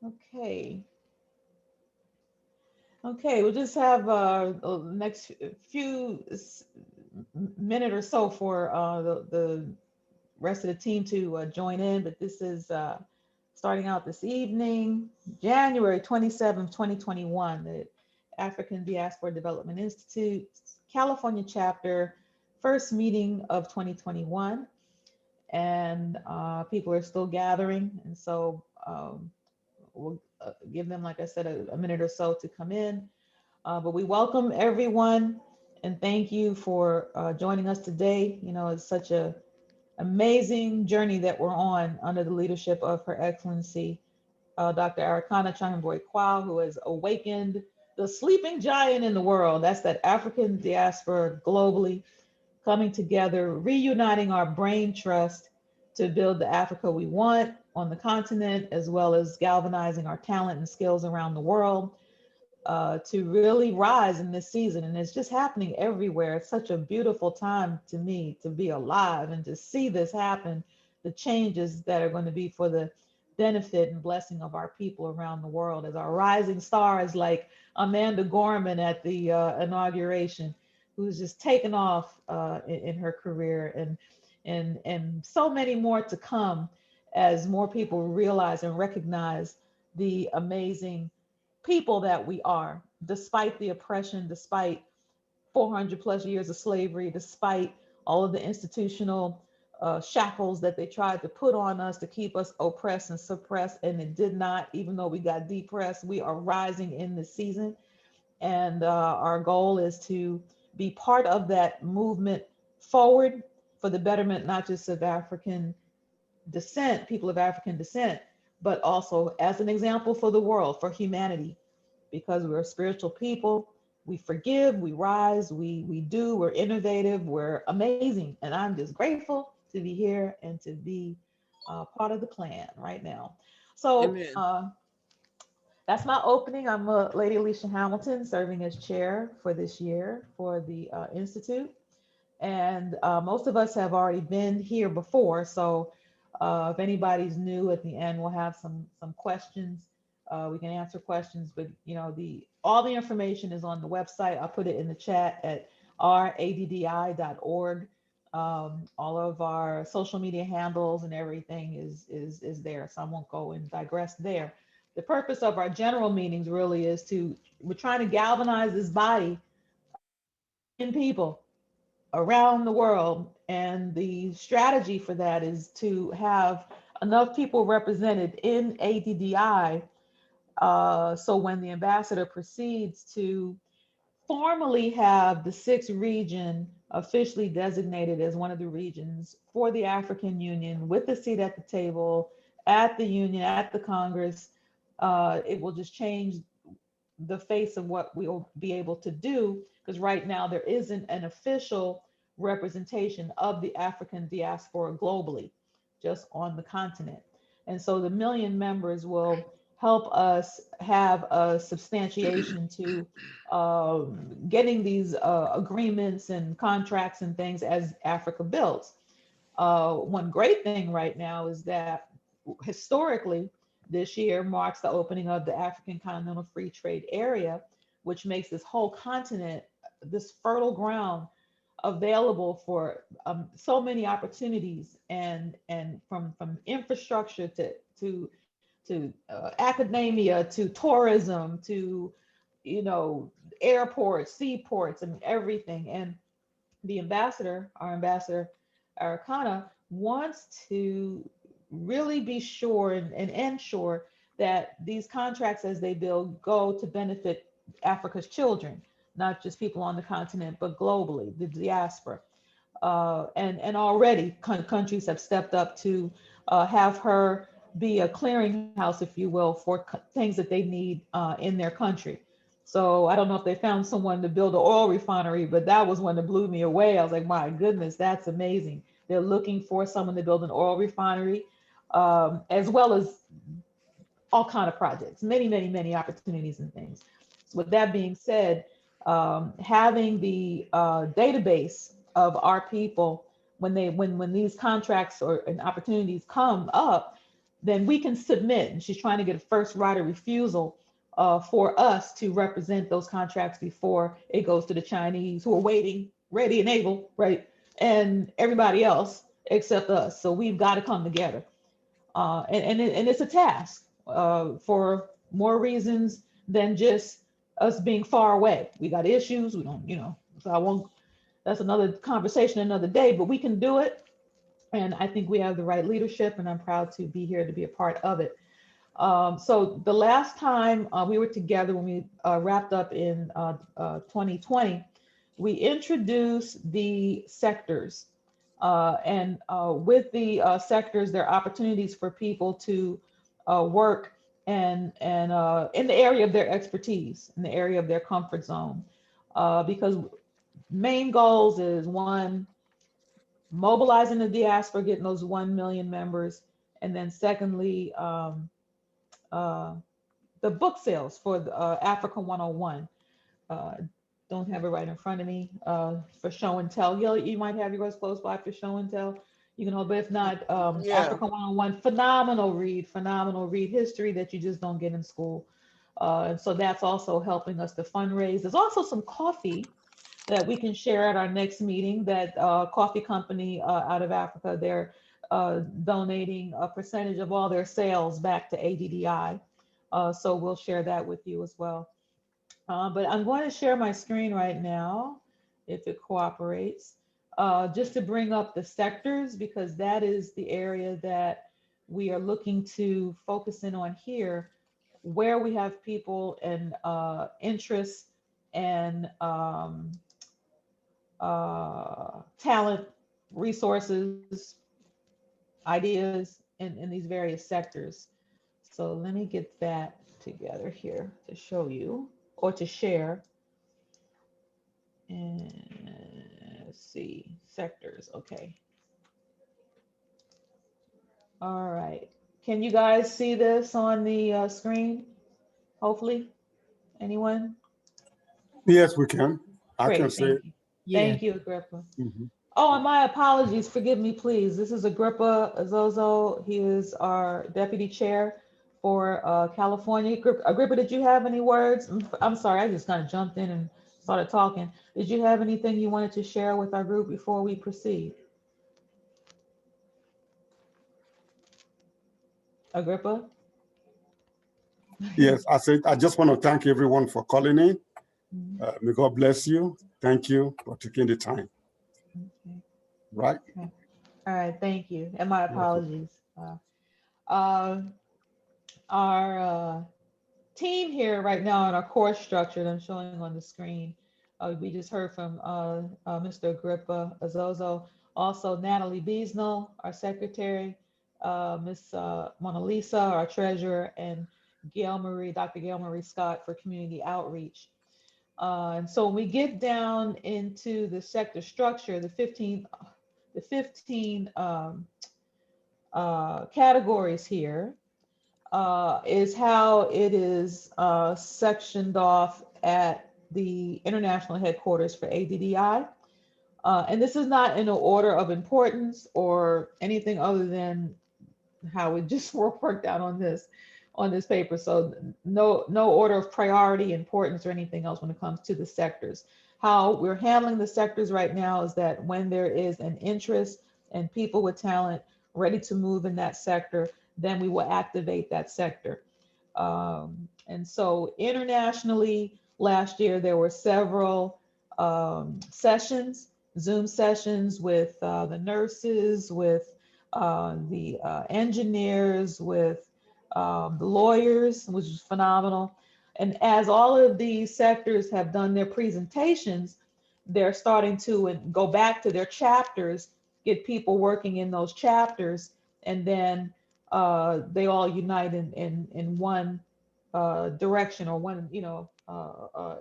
Okay. Okay, we'll just have the next few minute or so for the rest of the team to join in. But this is starting out this evening, January 27th, 2021, the African Diaspora Development Institute, California chapter, first meeting of 2021. And people are still gathering. And so we'll give them, like I said, a minute or so to come in. But we welcome everyone and thank you for joining us today. You know, it's such a amazing journey that we're on under the leadership of Her Excellency, Dr. Arikana Chimebuoy Quao, who has awakened the sleeping giant in the world. That's that African diaspora globally coming together, reuniting our brain trust to build the Africa we want on the continent, as well as galvanizing our talent and skills around the world to really rise in this season. And it's just happening everywhere. It's such a beautiful time to me to be alive and to see this happen, the changes that are going to be for the benefit and blessing of our people around the world as our rising stars like Amanda Gorman at the inauguration, who's just taken off in her career, and so many more to come as more people realize and recognize the amazing people that we are, despite the oppression, despite 400 plus years of slavery, despite all of the institutional shackles that they tried to put on us to keep us oppressed and suppressed. And it did not, even though we got depressed, we are rising in this season. And our goal is to be part of that movement forward for the betterment, not just of African descent, people of African descent, but also as an example for the world, for humanity, because we're a spiritual people. We forgive, we rise, we're innovative, we're amazing. And I'm just grateful to be here and to be part of the clan right now. So Amen. that's my opening. I'm Lady Alicia Hamilton, serving as chair for this year for the Institute. And most of us have already been here before. So if anybody's new, at the end we'll have some questions. We can answer questions, but you know, the all the information is on the website. I'll put it in the chat at raddi.org. All of our social media handles and everything is there, so I won't go and digress there. The purpose of our general meetings really is to we're trying to galvanize this body in people around the world. And the strategy for that is to have enough people represented in ADDI. So when the ambassador proceeds to formally have the sixth region officially designated as one of the regions for the African Union with a seat at the table, at the Union, at the Congress, it will just change the face of what we'll be able to do, because right now there isn't an official representation of the African diaspora globally, just on the continent. And so the million members will help us have a substantiation to getting these agreements and contracts and things as Africa builds. One great thing right now is that historically, this year marks the opening of the African Continental Free Trade Area, which makes this whole continent this fertile ground available for so many opportunities, and from infrastructure to academia to tourism to airports, seaports, and everything. And the ambassador, our ambassador Arikana, wants to really be sure and ensure that these contracts as they build go to benefit Africa's children, not just people on the continent, but globally, the diaspora. And already countries have stepped up to have her be a clearinghouse, if you will, for things that they need in their country. So I don't know if they found someone to build an oil refinery, but that was one that blew me away. I was like, my goodness, that's amazing. They're looking for someone to build an oil refinery, as well as all kind of projects, many opportunities and things. So with that being said, having the database of our people when these contracts or and opportunities come up, then we can submit. And she's trying to get a first right of refusal for us to represent those contracts before it goes to the Chinese, who are waiting, ready and able, right? And everybody else except us. So we've got to come together. And it's a task for more reasons than just us being far away. We got issues. We don't, so I won't, that's another conversation another day, but we can do it. And I think we have the right leadership, and I'm proud to be here to be a part of it. So the last time we were together, when we wrapped up in 2020, we introduced the sectors. And with the sectors, there are opportunities for people to work and in the area of their expertise, in the area of their comfort zone. Because main goals is one, mobilizing the diaspora, getting those 1 million members. And then secondly, uh, the book sales for the, Africa 101. Uh, don't have it right in front of me for show and tell. You might have yours close by for show and tell. You can hold, but if not, Yeah. Africa 101, phenomenal read history that you just don't get in school. And so that's also helping us to fundraise. There's also some coffee that we can share at our next meeting. That coffee company out of Africa, they're donating a percentage of all their sales back to ADDI. So we'll share that with you as well. But I'm going to share my screen right now, if it cooperates, just to bring up the sectors, because that is the area that we are looking to focus in on here, where we have people and interests and talent, resources, ideas in these various sectors. So let me get that together here to show you or to share. And let's see, sectors. Okay. All right. Can you guys see this on the screen? Hopefully. Anyone? Yes, we can. I can Great. say. Thank you. Yeah. Thank you, Agrippa. Mhm. Oh, and my apologies. Forgive me, please. This is Agrippa Azozo. He is our deputy chair for California. Agrippa, did you have any words? I'm sorry, I just kind of jumped in and started talking. Did you have anything you wanted to share with our group before we proceed? Agrippa? Yes, I said, I just want to thank everyone for calling in. Mhm. May God bless you. Thank you for taking the time. Okay. Right? Okay. All right. Thank you. And my Okay. apologies. Uh, our team here right now in our course structure that I'm showing on the screen. We just heard from Mr. Agrippa Azozo, also Natalie Beesnell, our secretary, Miss Mona Lisa, our treasurer, and Dr. Gail Marie Scott for community outreach. And so when we get down into the sector structure, the 15 categories here, is how it is sectioned off at the international headquarters for ADDI. And this is not in an order of importance or anything other than how it just worked out on this paper. So no order of priority, importance, or anything else when it comes to the sectors. How we're handling the sectors right now is that when there is an interest and people with talent ready to move in that sector, then we will activate that sector. And so internationally, last year there were several sessions, Zoom sessions with the nurses, with the engineers, with the lawyers, which is phenomenal. And as all of these sectors have done their presentations, they're starting to go back to their chapters, get people working in those chapters, and then they all unite in one direction or one,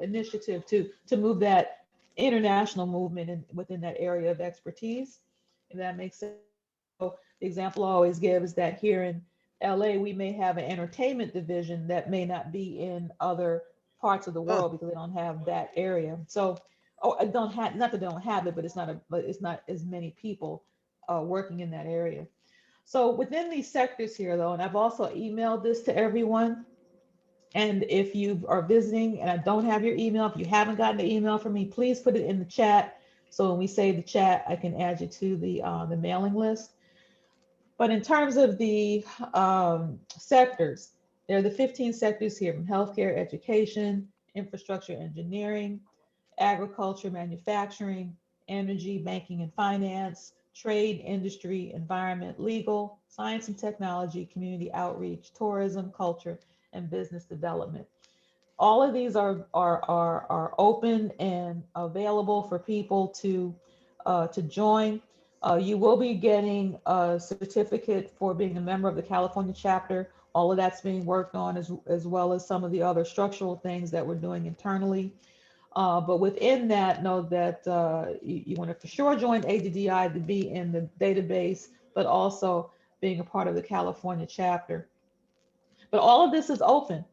initiative to move that international movement within that area of expertise. If that makes sense. So the example I always give is that here in LA, we may have an entertainment division that may not be in other parts of the Huh. world because they don't have that area. So, oh, I don't have, not that they don't have it, but it's not as many people working in that area. So within these sectors here, though, and I've also emailed this to everyone. And if you are visiting and I don't have your email, if you haven't gotten the email from me, please put it in the chat. So when we save the chat, I can add you to the mailing list. But in terms of the sectors, there are the 15 sectors here from healthcare, education, infrastructure, engineering, agriculture, manufacturing, energy, banking and finance, trade, industry, environment, legal, science and technology, community outreach, tourism, culture, and business development. All of these are open and available for people to join. You will be getting a certificate for being a member of the California chapter. All of that's being worked on as well as some of the other structural things that we're doing internally. But within that, know that you want to for sure join ADDI to be in the database, but also being a part of the California chapter. But all of this is open.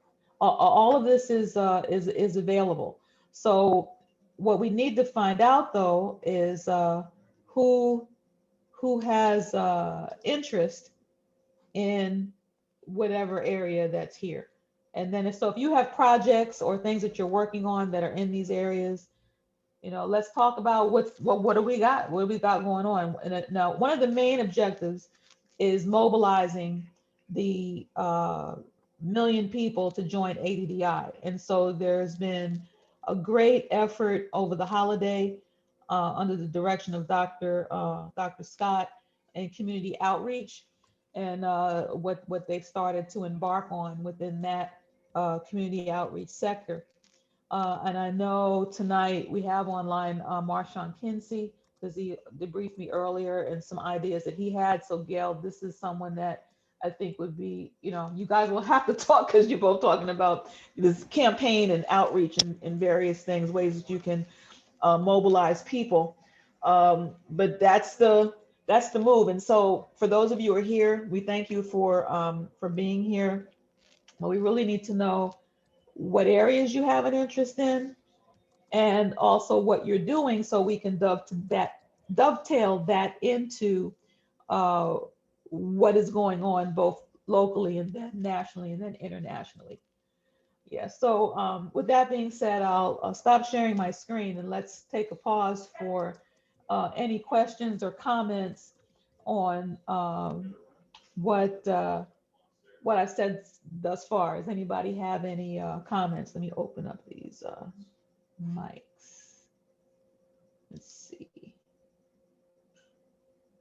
All of this is available. So what we need to find out though is who who has interest in whatever area that's here. And then if you have projects or things that you're working on that are in these areas, let's talk about what do we got? What do we got going on? And now, one of the main objectives is mobilizing the million people to join ADDI. And so there's been a great effort over the holiday under the direction of Dr. Scott and community outreach and what they've started to embark on within that community outreach sector. And I know tonight we have online Marshawn Kinsey because he debriefed me earlier and some ideas that he had. So Gail, this is someone that I think would be, you guys will have to talk because you're both talking about this campaign and outreach and various things, ways that you can mobilize people. But that's the move. And so for those of you who are here, we thank you for being here. But we really need to know what areas you have an interest in and also what you're doing so we can dovetail that into uh, what is going on both locally and then nationally and then internationally. Yeah, so with that being said, I'll stop sharing my screen and let's take a pause for any questions or comments on what I've said thus far. Does anybody have any comments? Let me open up these mics. Let's see.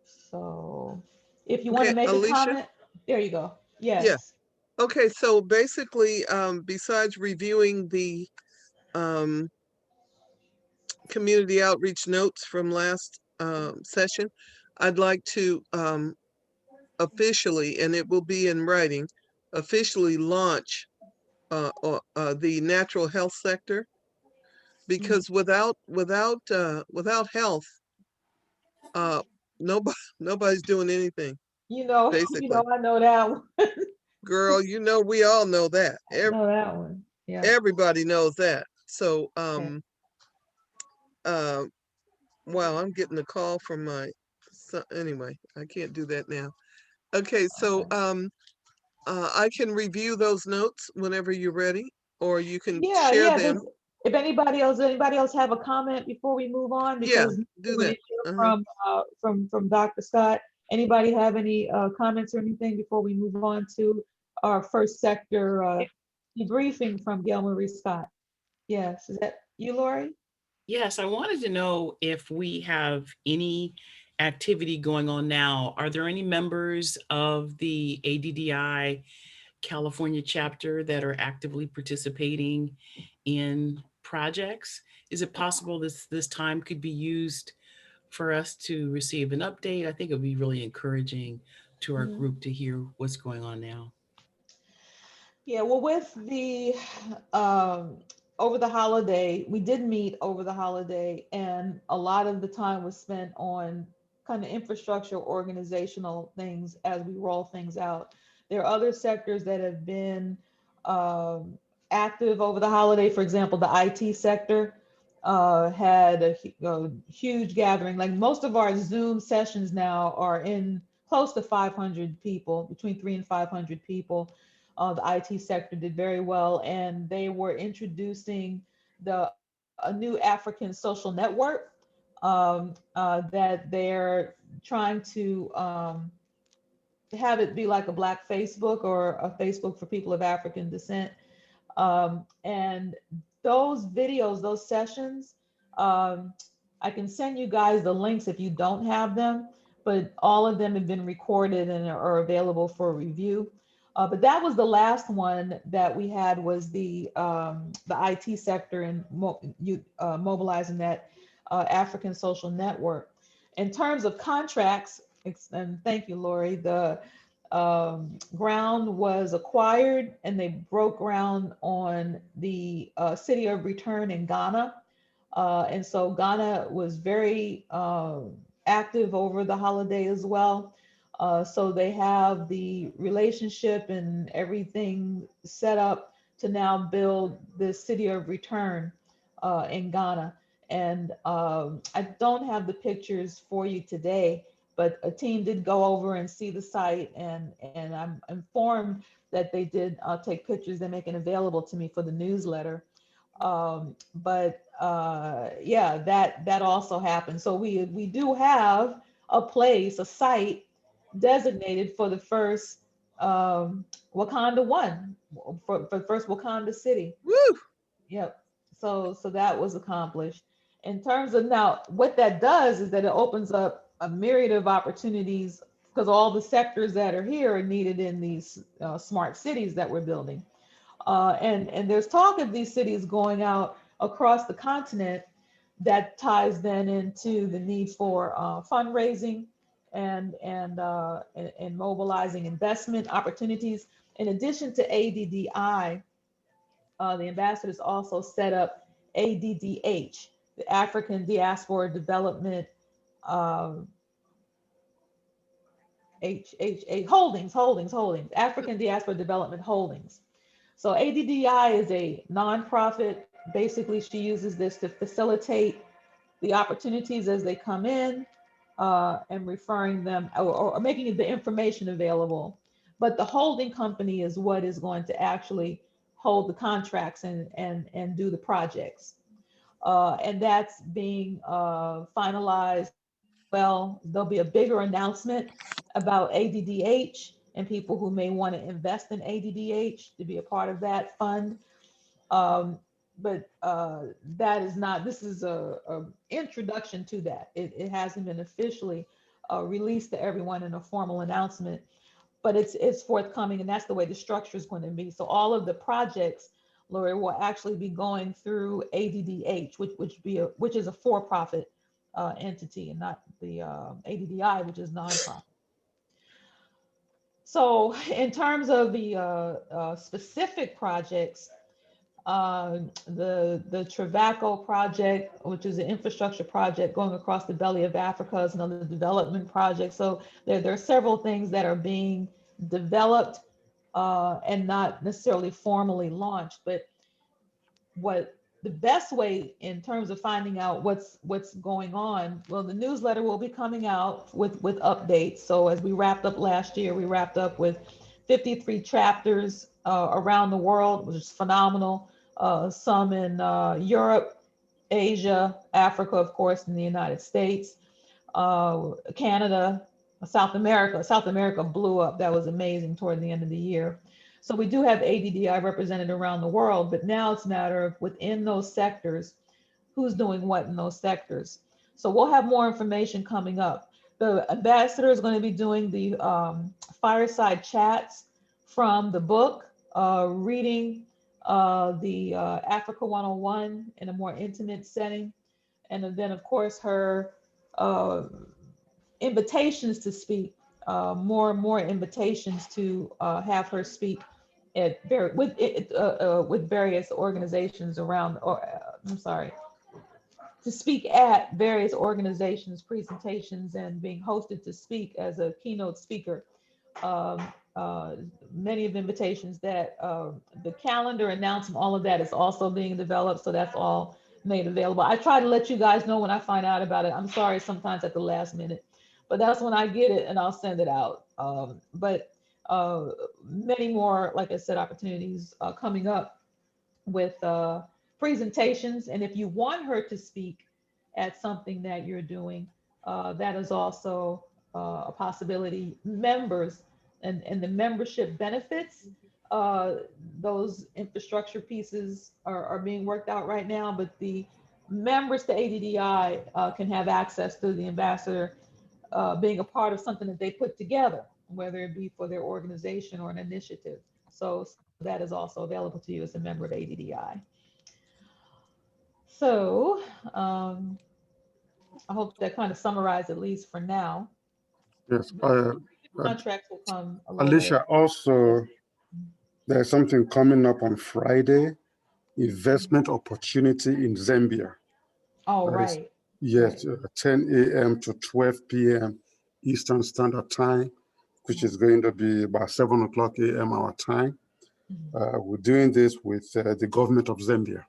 So if you want Okay, to make a Alicia? comment, there you go. Yeah. Yes. Okay, so basically, besides reviewing the um, community outreach notes from last session, I'd like to officially, and it will be in writing, officially launch the natural health sector Mhm. because without health, uh, nobody nobody's doing anything basically. I know that one. Girl, we all know that. I know that one. Yeah. Everybody knows that. So, Okay. uh, wow, I'm getting a call from my son. Anyway, I can't do that now. Okay, so, Okay. I can review those notes whenever you're ready, or you can Yeah, share yeah. them. If anybody else have a comment before we move on, Yeah, because we do want to that. hear Uh-huh. from Dr. Scott. Anybody have any comments or anything before we move on to our first sector debriefing from Gail Marie Scott? Yes, is that you, Lori? Yes, I wanted to know if we have any activity going on now. Are there any members of the ADDI California chapter that are actively participating in projects? Is it possible this time could be used for us to receive an update? I think it would be really encouraging to our Mhm. group to hear what's going on now. Yeah, well, with the over the holiday, we did meet over the holiday, and a lot of the time was spent on kind of infrastructure, organizational things as we roll things out. There are other sectors that have been um, active over the holiday. For example, the IT sector a huge gathering. Like most of our Zoom sessions now are in close to 500 people, between 300 and 500 people. The IT sector did very well, and they were introducing a new African social network that they're trying to have it be like a Black Facebook or a Facebook for people of African descent. And those videos, those sessions, um, I can send you guys the links if you don't have them, but all of them have been recorded and are available for review. But that was the last one that we had, was the IT sector and mobilizing that African social network. In terms of contracts, and thank you, Lori, the ground was acquired and they broke ground on the city of return in Ghana. And so Ghana was very active over the holiday as well. So they have the relationship and everything set up to now build the city of return in Ghana. And I don't have the pictures for you today, but a team did go over and see the site, and I'm informed that they did take pictures. They're making available to me for the newsletter. Yeah, that also happened. So we do have a place, a site designated for the first Wakanda one, for the first Wakanda city. Woo! Yep. So that was accomplished. In terms of now, what that does is that it opens up a myriad of opportunities, because all the sectors that are here are needed in these smart cities that we're building. And there's talk of these cities going out across the continent. That ties then into the need for fundraising and mobilizing investment opportunities. In addition to ADDI, the ambassadors also set up ADDH, the African Diaspora Development Holdings, African Diaspora Development Holdings. So ADDI is a nonprofit. Basically, she uses this to facilitate the opportunities as they come in, and referring them, or making the information available. But the holding company is what is going to actually hold the contracts and do the projects. And that's being finalized. Well, there'll be a bigger announcement about ADDH and people who may want to invest in ADDH to be a part of that fund. But that is not, this is a introduction to that. It hasn't been officially released to everyone in a formal announcement, but it's forthcoming, and that's the way the structure is going to be. So all of the projects, Lori, will actually be going through ADDH, which is a for-profit entity, and not the ADDI, which is nonprofit. So in terms of the specific projects, the Travaco project, which is an infrastructure project going across the belly of Africa, is another development project. So there are several things that are being developed and not necessarily formally launched. But what the best way in terms of finding out what's going on, well, the newsletter will be coming out with updates. So as we wrapped up last year, we wrapped up with 53 chapters around the world, which is phenomenal. Some in Europe, Asia, Africa, of course, in the United States, Canada, South America. South America blew up. That was amazing toward the end of the year. So we do have ADDI represented around the world, but now it's a matter of within those sectors, who's doing what in those sectors. So we'll have more information coming up. The ambassador is going to be doing the fireside chats from the book, reading the Africa 101 in a more intimate setting. And then, of course, her invitations to speak, more and more invitations to have her speak at with various organizations around, or I'm sorry, to speak at various organizations, presentations, and being hosted to speak as a keynote speaker. Many of invitations that the calendar announcement, all of that is also being developed. So that's all made available. I try to let you guys know when I find out about it. I'm sorry sometimes at the last minute, but that's when I get it and I'll send it out. But many more, like I said, opportunities coming up with presentations. And if you want her to speak at something that you're doing, that is also a possibility. Members and the membership benefits, uh, those infrastructure pieces are being worked out right now, but the members to ADDI can have access to the ambassador being a part of something that they put together, whether it be for their organization or an initiative. So that is also available to you as a member of ADDI. So I hope that kind of summarized at least for now. Yes. Uh, Contracts will come a little later. Alicia, also, there's something coming up on Friday, investment opportunity in Zambia. Oh, That is, right, right. yes, 10 a.m. to 12 p.m. Eastern Standard Time, which is going to be about 7 o'clock a.m. our time. Mhm, We're doing this with the government of Zambia.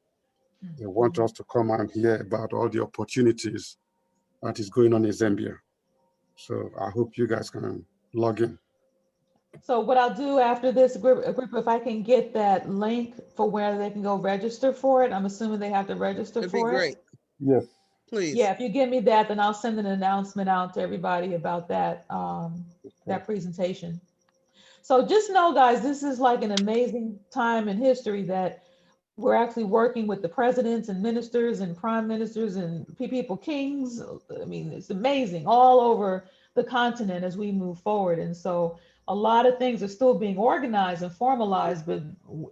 mhm, They want mhm. us to come and hear about all the opportunities that is going on in Zambia. So I hope you guys can log in. So what I'll do after this group, if I can get that link for where they can go register for it, I'm assuming they have to register It'd be for it. great. Yes. Please. Yeah, if you give me that, then I'll send an announcement out to everybody about that Okay. that presentation. So just know, guys, this is like an amazing time in history that we're actually working with the presidents and ministers and prime ministers and people, kings. I mean, it's amazing all over the continent as we move forward. And so a lot of things are still being organized and formalized, but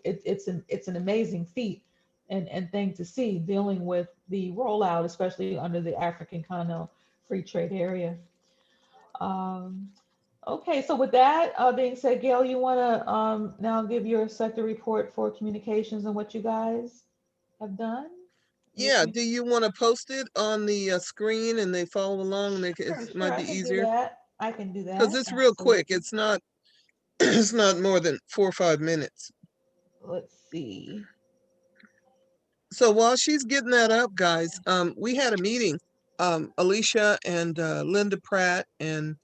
it's an amazing feat and thing to see dealing with the rollout, especially under the African Continental Free Trade Area. Um, Okay, so with that being said, Gail, you want to now give your sector report for communications and what you guys have done? Your Yeah. Do you want to post it on the screen and they follow along? And it Sure, sure, might I be can do easier that. I can do because that. it's real quick. Absolutely. It's not. It's not more than 4 or 5 minutes. Let's see. So while she's getting that up, guys, we had a meeting. Alicia and Linda Pratt and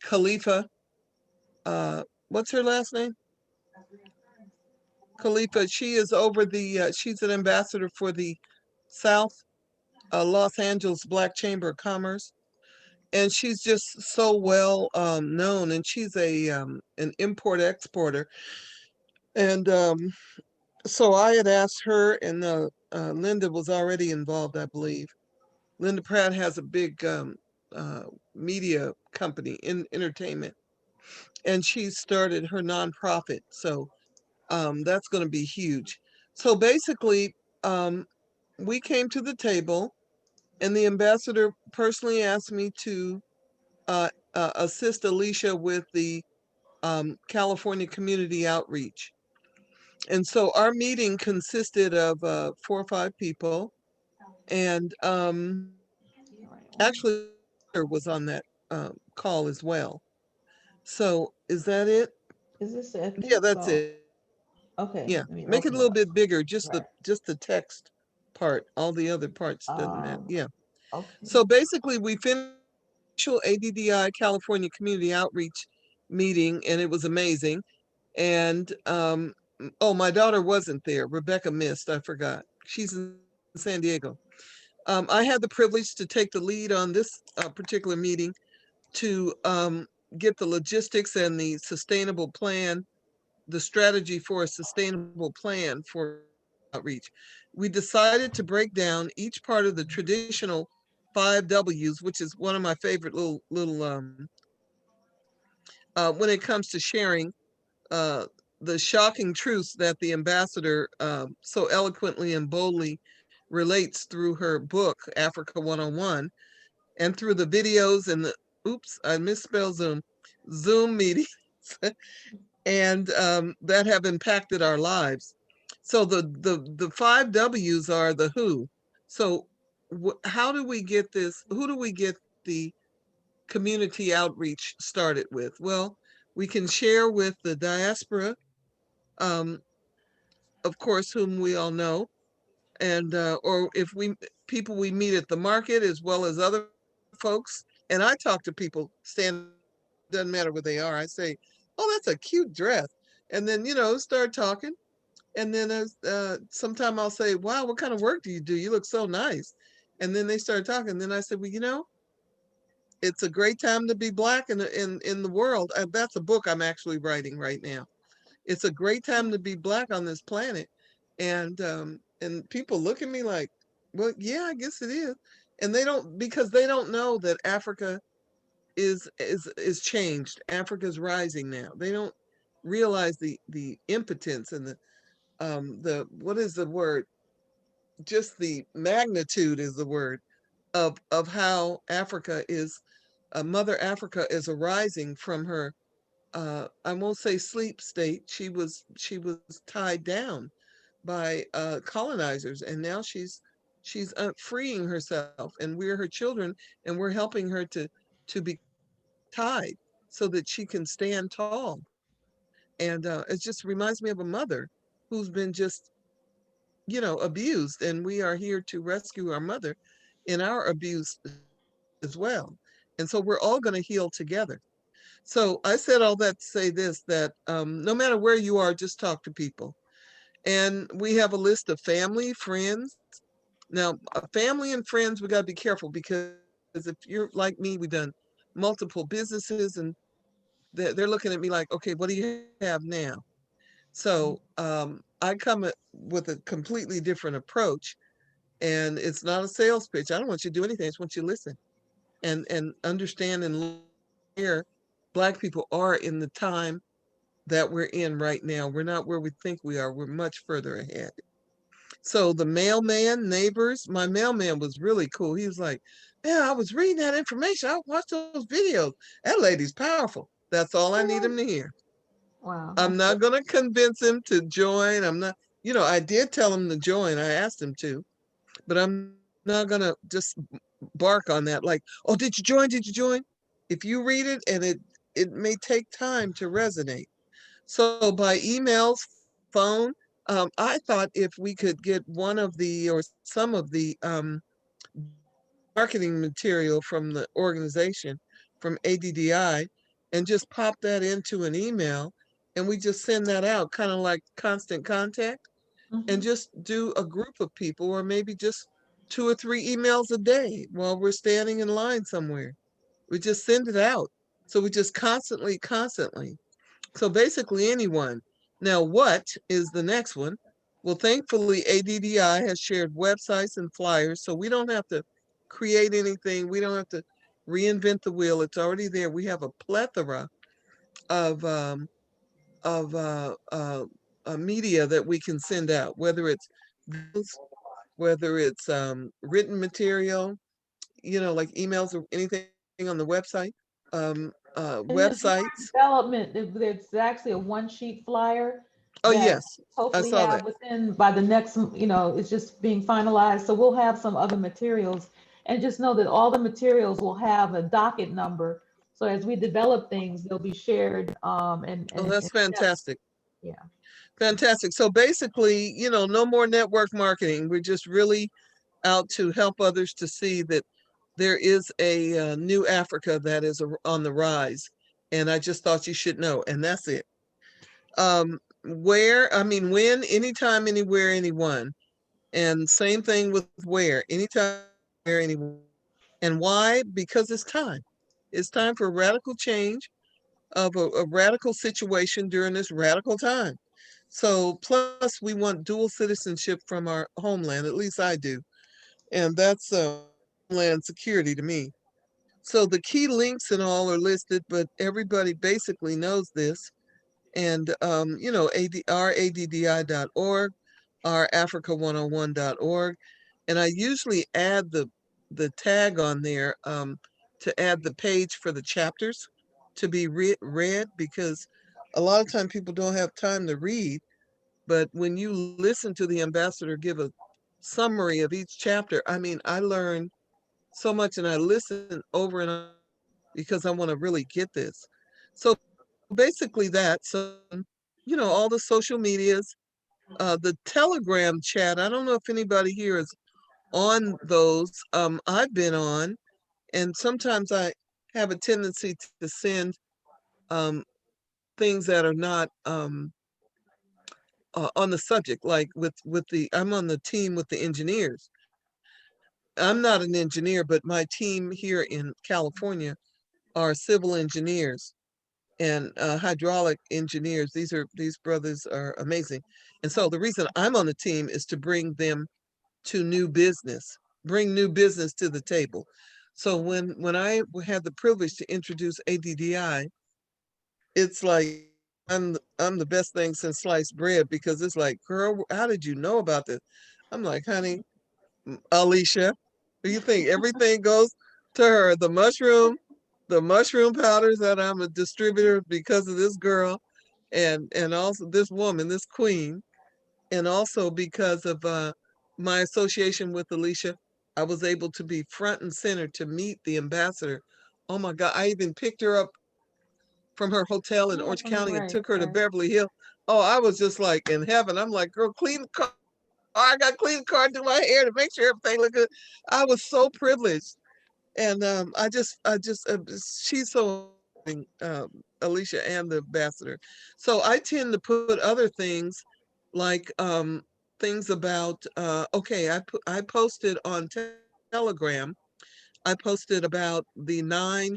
Khalifa. What's her last name? Khalifa. She is over the. She's an ambassador for the South Los Angeles Black Chamber of Commerce, and she's just so well known. And she's a an import exporter. And so I had asked her, and Linda was already involved, I believe. Linda Pratt has a big uh, media company in entertainment, and she started her nonprofit. So that's going to be huge. So basically, um, we came to the table, and the ambassador personally asked me to assist Alicia with the California community outreach. And so our meeting consisted of 4 or 5 people, and The right one. actually, my daughter was on that call as well. So is that it? Is this? I Yeah, think that's so. it. Okay, Yeah, let me make it a open it little up. bit bigger. Just Right. the text part. All the other parts doesn't matter. Um. Yeah. Okay. So basically, we finished initial ADDI California Community Outreach meeting, and it was amazing. And oh, my daughter wasn't there. Rebecca missed. I forgot. She's in San Diego. I had the privilege to take the lead on this particular meeting to get the logistics and the sustainable plan, the strategy for a sustainable plan for community outreach. We decided to break down each part of the traditional 5 Ws, which is one of my favorite little when it comes to sharing uh, the shocking truths that the ambassador so eloquently and boldly relates through her book, Africa 101, and through the videos and the, oops, I misspelled Zoom meetings, and that have impacted our lives. So the 5 Ws are the who. So how do we get this? Who do we get the community outreach started with? Well, we can share with the diaspora, um, of course, whom we all know, and or if we people we meet at the market as well as other folks And I talk to people standing, doesn't matter where they are. I say, "Oh, that's a cute dress," and then start talking. And then sometime I'll say, "Wow, what kind of work do you do? You look so nice." And then they start talking. Then I said, "Well, it's a great time to be Black in the world." That's a book I'm actually writing right now. It's a great time to be Black on this planet, and people look at me like, "Well, yeah, I guess it is," and they don't, because they don't know that Africa is changed. Africa's rising now. They don't realize the impotence and the what is the word? Just the magnitude is the word of how Africa is, Mother Africa is arising from her, I won't say sleep state. She was tied down by colonizers, and now she's freeing herself, and we're her children, and we're helping her to become untied so that she can stand tall. And it just reminds me of a mother who's been just abused, and we are here to rescue our mother in our abuse as well. And so we're all going to heal together. So I said all that to say this, that no matter where you are, just talk to people. And we have a list of family, friends. Now, family and friends, we got to be careful, because if you're like me, we've done multiple businesses, and they're looking at me like, okay, what do you have now? So I come with a completely different approach, and it's not a sales pitch. I don't want you to do anything. I just want you to listen and understand and where Black people are in the time that we're in right now. We're not where we think we are. We're much further ahead. So the mailman, neighbors, my mailman was really cool. He was like, "Man, I was reading that information. I watched those videos. That lady's powerful." That's all I need him to hear. Wow, I'm that's good. not going to convince him to join. I'm not, I did tell him to join. I asked him to, but I'm not going to just bark on that. Like, "Oh, did you join? Did you join?" If you read it, and it may take time to resonate. So by emails, phone, I thought if we could get one of the, or some of the marketing material from the organization, from ADDI, and just pop that into an email, and we just send that out, kind of like constant contact, and Hmm. just do a group of people, or maybe just 2 or 3 emails a day while we're standing in line somewhere. We just send it out. So we just constantly. So basically anyone. Now, what is the next one? Well, thankfully, ADDI has shared websites and flyers, so we don't have to create anything. We don't have to reinvent the wheel. It's already there. We have a plethora of of uh, uh, media that we can send out, whether it's videos, whether it's written material, like emails or anything on the website, And there's more websites. development. There's actually a one sheet flyer Oh, that yes, I hopefully saw that. have within by the next, it's just being finalized. So we'll have some other materials, and just know that all the materials will have a docket number. So as we develop things, they'll be shared, Oh, and that's fantastic. yeah. Fantastic. So basically, no more network marketing. We're just really out to help others to see that there is a new Africa that is on the rise. And I just thought you should know. And that's it. When, anytime, anywhere, anyone. And same thing with where, anytime, where, anyone. And why? Because it's time. It's time for radical change of a radical situation during this radical time. So, plus, we want dual citizenship from our homeland. At least I do, and that's homeland security to me. So the key links and all are listed, but everybody basically knows this. And raddi.org, our Africa101.org, and I usually add the tag on there, to add the page for the chapters to be read, because a lot of time people don't have time to read. But when you listen to the ambassador give a summary of each chapter, I mean, I learn so much, and I listen over and over because I want to really get this. So basically that. So, all the social medias, the Telegram chat. I don't know if anybody here is on those. I've been on, And sometimes I have a tendency to send um, things that are not on the subject, like I'm on the team with the engineers. I'm not an engineer, but my team here in California are civil engineers and hydraulic engineers. These brothers are amazing. And so the reason I'm on the team is to bring them to new business, bring new business to the table. So when I had the privilege to introduce ADDI, it's like I'm the best thing since sliced bread, because it's like, girl, how did you know about this? I'm like, honey, Alicia, do you think everything goes to her? The mushroom powders that I'm a distributor because of this girl, and also this woman, this queen, and also because of my association with Alicia, I was able to be front and center to meet the ambassador. Oh my God, I even picked her up from her hotel in Yeah, Orange from County and right, took her to right. Beverly Hills. Oh, I was just like in heaven. I'm like, girl, clean the car. I got to clean the car, do my hair to make sure everything look good. I was so privileged. And she's so amazing, Alicia and the ambassador. So I tend to put other things like things about, okay, I posted on Telegram, I posted about the 9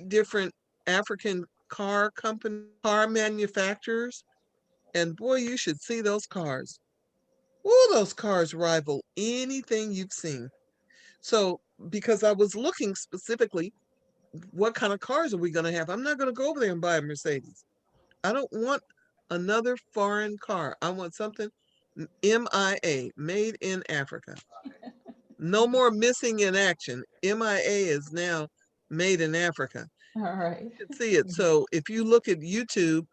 different African car manufacturers. And boy, you should see those cars. Well, those cars rival anything you've seen. So, because I was looking specifically, what kind of cars are we going to have? I'm not going to go over there and buy a Mercedes. I don't want another foreign car. I want something MIA, made in Africa. No more missing in action. MIA is now made in Africa. All right. You can see it. So if you look at YouTube,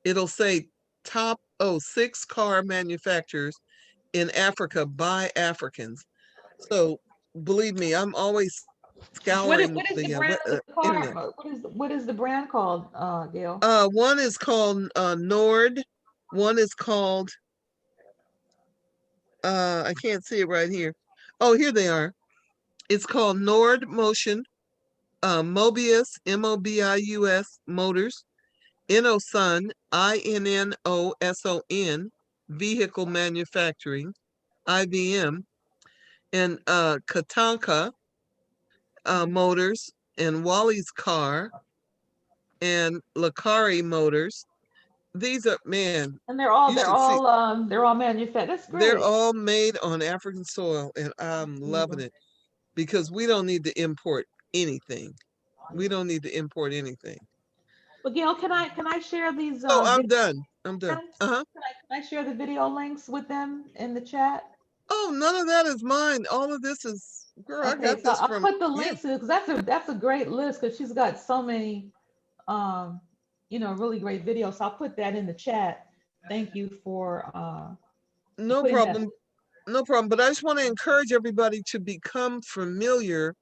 it'll say top 6 car manufacturers in Africa by Africans. So believe me, I'm always scouring What is the the brand of the car? internet. What is the brand called, Gail? One is called Nord. One is called I can't see it right here. Oh, here they are. It's called Nord Motion, Mobius, Mobius Motors, Innoson, Innoson, Vehicle Manufacturing, IBM, and Katanka Motors, and Wally's Car, and Lakari Motors. These are, man, And you should see. they're all manufactured. That's They're great. all made on African soil, and That's I'm loving beautiful. it because we don't need to import anything. We don't need to import anything. But Gail, can I share these Oh, I'm video done. I'm done. links? Uh-huh. Can I share the video links with them in the chat? Oh, none of that is mine. All of this is, girl, I Okay, got so this I'll from put the you. links in because that's a great list because she's got so many um really great videos. So I'll put that in the chat. Thank you for No putting that. problem. No problem. But I just want to encourage everybody to become familiar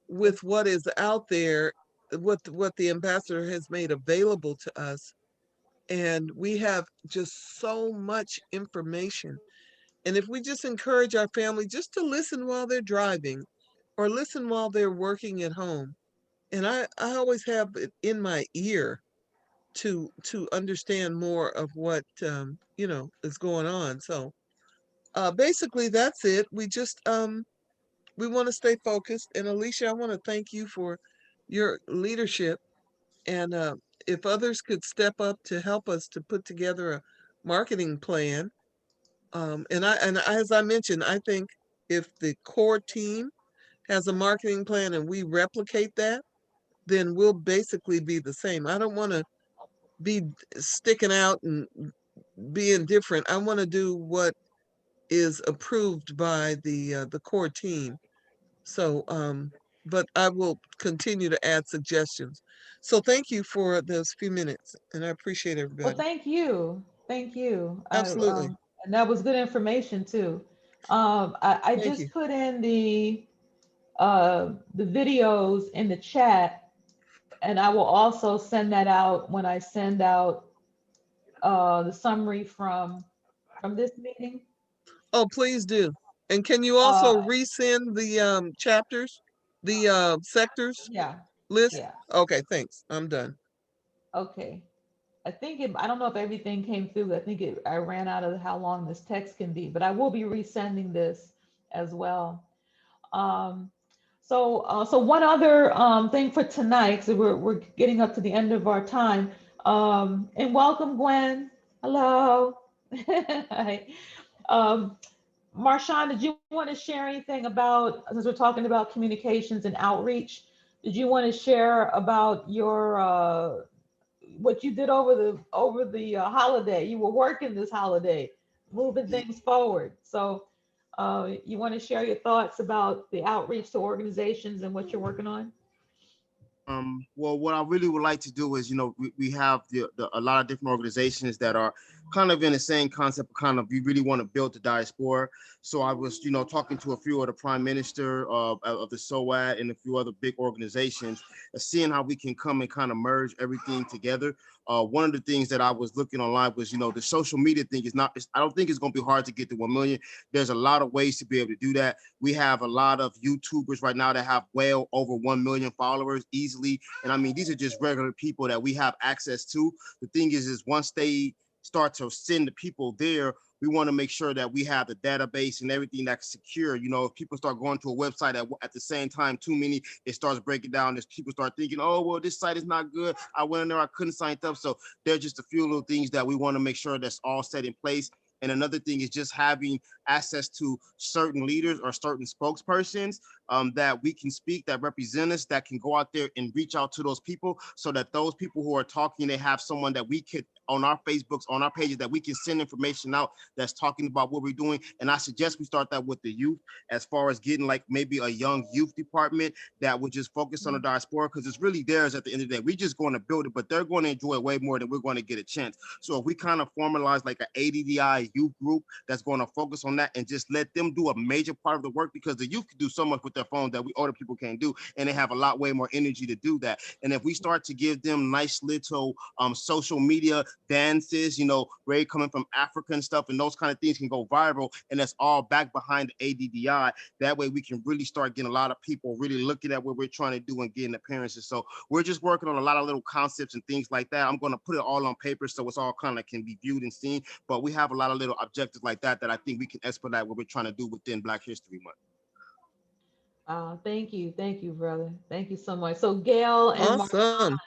with what is out there, what the ambassador has made available to us. And we have just so much information. And if we just encourage our family just to listen while they're driving or listen while they're working at home. And I always have it in my ear to understand more of what is going on. So basically that's it. We want to stay focused. And Alicia, I want to thank you for your leadership. And if others could step up to help us to put together a marketing plan. And as I mentioned, I think if the core team has a marketing plan and we replicate that, then we'll basically be the same. I don't want to be sticking out and being different. I want to do what is approved by the core team. So, but I will continue to add suggestions. So thank you for those few minutes, and I appreciate Well, everybody. thank you. Thank you. Absolutely. And that was good information too. I Thank you. just put in the videos in the chat, and I will also send that out when I send out the summary from this meeting. Oh, please do. And can you also Uh, resend the chapters? the sectors Yeah, list? yeah. Okay, thanks. I'm done. Okay. I don't know if everything came through. I ran out of how long this text can be, but I will be resending this as well. Um, so one other thing for tonight, so we're getting up to the end of our time. And welcome, Gwen. Hello. Hi. Um, Marshawn, did you want to share anything about, since we're talking about communications and outreach, did you want to share about your what you did over the holiday? You were working this holiday, moving things forward. So you want to share your thoughts about the outreach to organizations and what you're working on? Well, what I really would like to do is, we have a lot of different organizations that are kind of in the same concept, kind of, we really want to build the diaspora. So I was, talking to a few of the prime minister of the SOAT and a few other big organizations, seeing how we can come and kind of merge everything together. One of the things that I was looking online was, the social media thing is not, I don't think it's going to be hard to get to 1 million. There's a lot of ways to be able to do that. We have a lot of YouTubers right now that have well over 1 million followers easily. And I mean, these are just regular people that we have access to. The thing is once they start to send the people there, we want to make sure that we have the database and everything that's secure. If people start going to a website at the same time, too many, it starts breaking down. As people start thinking, oh, well, this site is not good. I went in there, I couldn't sign up. So there's just a few little things that we want to make sure that's all set in place. And another thing is just having access to certain leaders or certain spokespersons that we can speak, that represent us, that can go out there and reach out to those people, so that those people who are talking, they have someone that we could, on our Facebooks, on our pages, that we can send information out that's talking about what we're doing. And I suggest we start that with the youth, as far as getting like maybe a young youth department that would just focus on the diaspora, because it's really theirs at the end of the day. We're just going to build it, but they're going to enjoy it way more than we're going to get a chance. So if we kind of formalize like an ADDI youth group that's going to focus on that and just let them do a major part of the work, because the youth can do so much with their phones that we older people can't do, and they have a lot way more energy to do that. And if we start to give them nice little social media dances, Ray coming from Africa and stuff, and those kind of things can go viral, and that's all back behind the ADDI. That way we can really start getting a lot of people really looking at what we're trying to do and getting appearances. So we're just working on a lot of little concepts and things like that. I'm going to put it all on paper so it's all kind of can be viewed and seen, but we have a lot of little objectives like that I think we can expedite what we're trying to do within Black History Month. Thank you, brother. Thank you so much. So Gail and Awesome.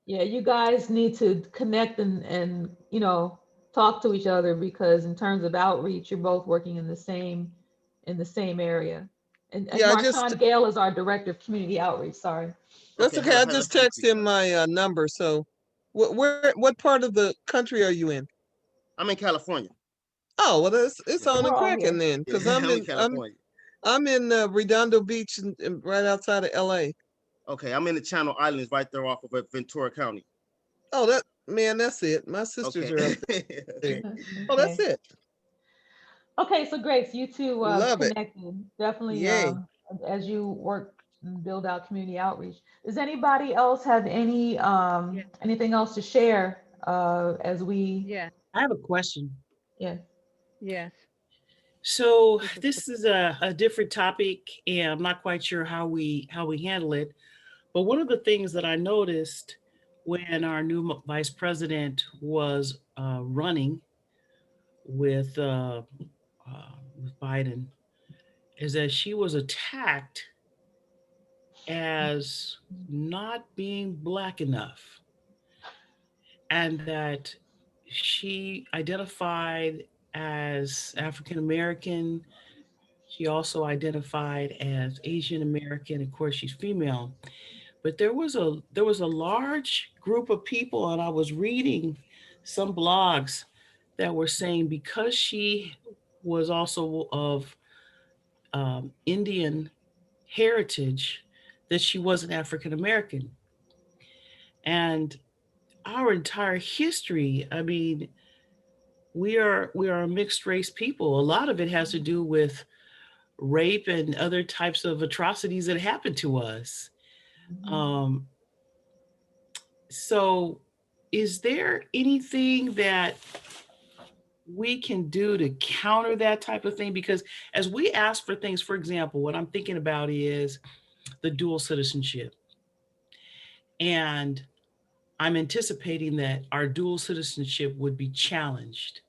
yeah, you guys need to connect and talk to each other, because in terms of outreach, you're both working in the same area. And Yeah, I just, Marshawn Gale is our director of community outreach. Sorry. that's Okay, okay. hello, I hello. just text him my number. So what part of the country are you in? I'm in California. Oh, well, it's Yeah, on We're and all cracking here. then, because yeah, I'm in California. I'm in Redondo Beach, and right outside of LA. Okay, I'm in the Channel Islands, right there off of Ventura County. Oh, that's it. My sisters Okay. are up there. Oh, that's Okay. it. Okay, so great. So you two Love it. connected. Definitely Yay. as you work and build out community outreach. Does anybody else have Yeah. anything else to share as we Yeah. I have a question. yeah. Yes. So This is this is a different topic, and I'm not quite sure how we handle it. But one of the things that I noticed when our new vice president was running with uh, with Biden is that she was attacked as not being black enough, and that she identified as African American. She also identified as Asian American. Of course, she's female. But there was a large group of people, and I was reading some blogs that were saying because she was also of Indian heritage, that she wasn't African American. And our entire history, I mean, we are a mixed race people. A lot of it has to do with rape and other types of atrocities that happen to us. Mhm. Um, so, is there anything that we can do to counter that type of thing? Because as we ask for things, for example, what I'm thinking about is the dual citizenship. And I'm anticipating that our dual citizenship would be challenged,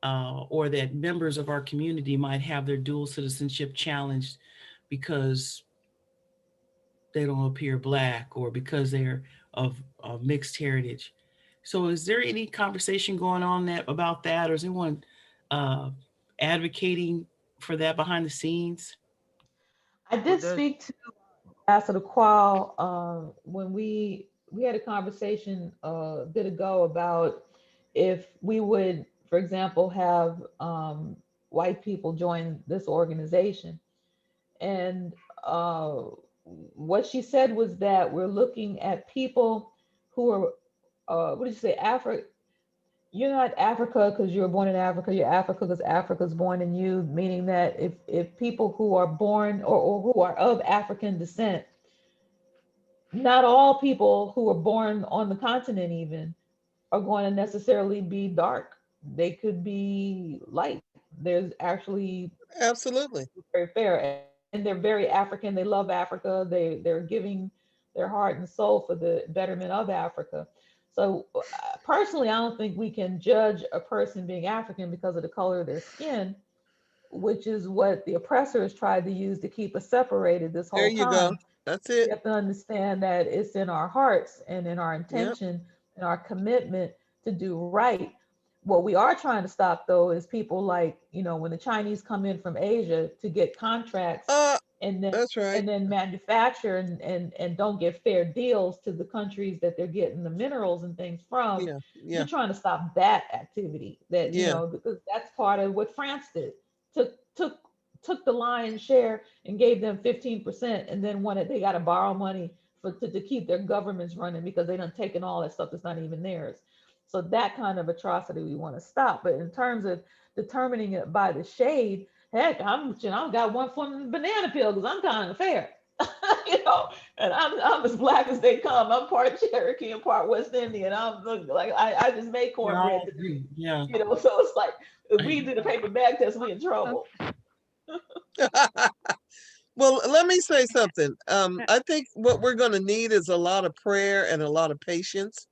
or that members of our community might have their dual citizenship challenged because they don't appear Black or because they're of mixed heritage. So, is there any conversation going on that about that, or is anyone uh, advocating for that behind the scenes? I Well, did there's speak to Ambassador Qual when we had a conversation a bit ago about if we would, for example, have white people join this organization. And uh, what she said was that we're looking at people who are, what did you say, Africa? You're not Africa because you were born in Africa. You're Africa because Africa's born in you, meaning that if people who are born or who are of African descent, not all people who are born on the continent even are going to necessarily be dark. They could be light. There's actually Absolutely. very fair, and they're very African. They love Africa. They're giving their heart and soul for the betterment of Africa. So personally, I don't think we can judge a person being African because of the color of their skin, which is what the oppressors tried to use to keep us separated this There whole you go. time. That's We it. have to understand that it's in our hearts and in our Yep. intention and our commitment to do right. What we are trying to stop, though, is people like, when the Chinese come in from Asia to get contracts Uh, and then that's right. manufacture and don't get fair deals to the countries that they're getting the minerals and things from. Yeah. We're Yeah. trying to stop that activity, that Yeah. because that's part of what France did. Took the lion's share and gave them 15%, and then wanted they got to borrow money to keep their governments running because they done taken all that stuff that's not even theirs. So that kind of atrocity we want to stop. But in terms of determining it by the shade, heck, I've got one foot in the banana peel because I'm kind of fair. And I'm as Black as they come. I'm part Cherokee and part West Indian. I'm like I just made Yeah, cornbread I today. agree. Yeah. So it's like if I, we did a paper bag test, we in Oh, trouble. Well, let me say something. uh, I think what we're going to need is a lot of prayer and a lot of patience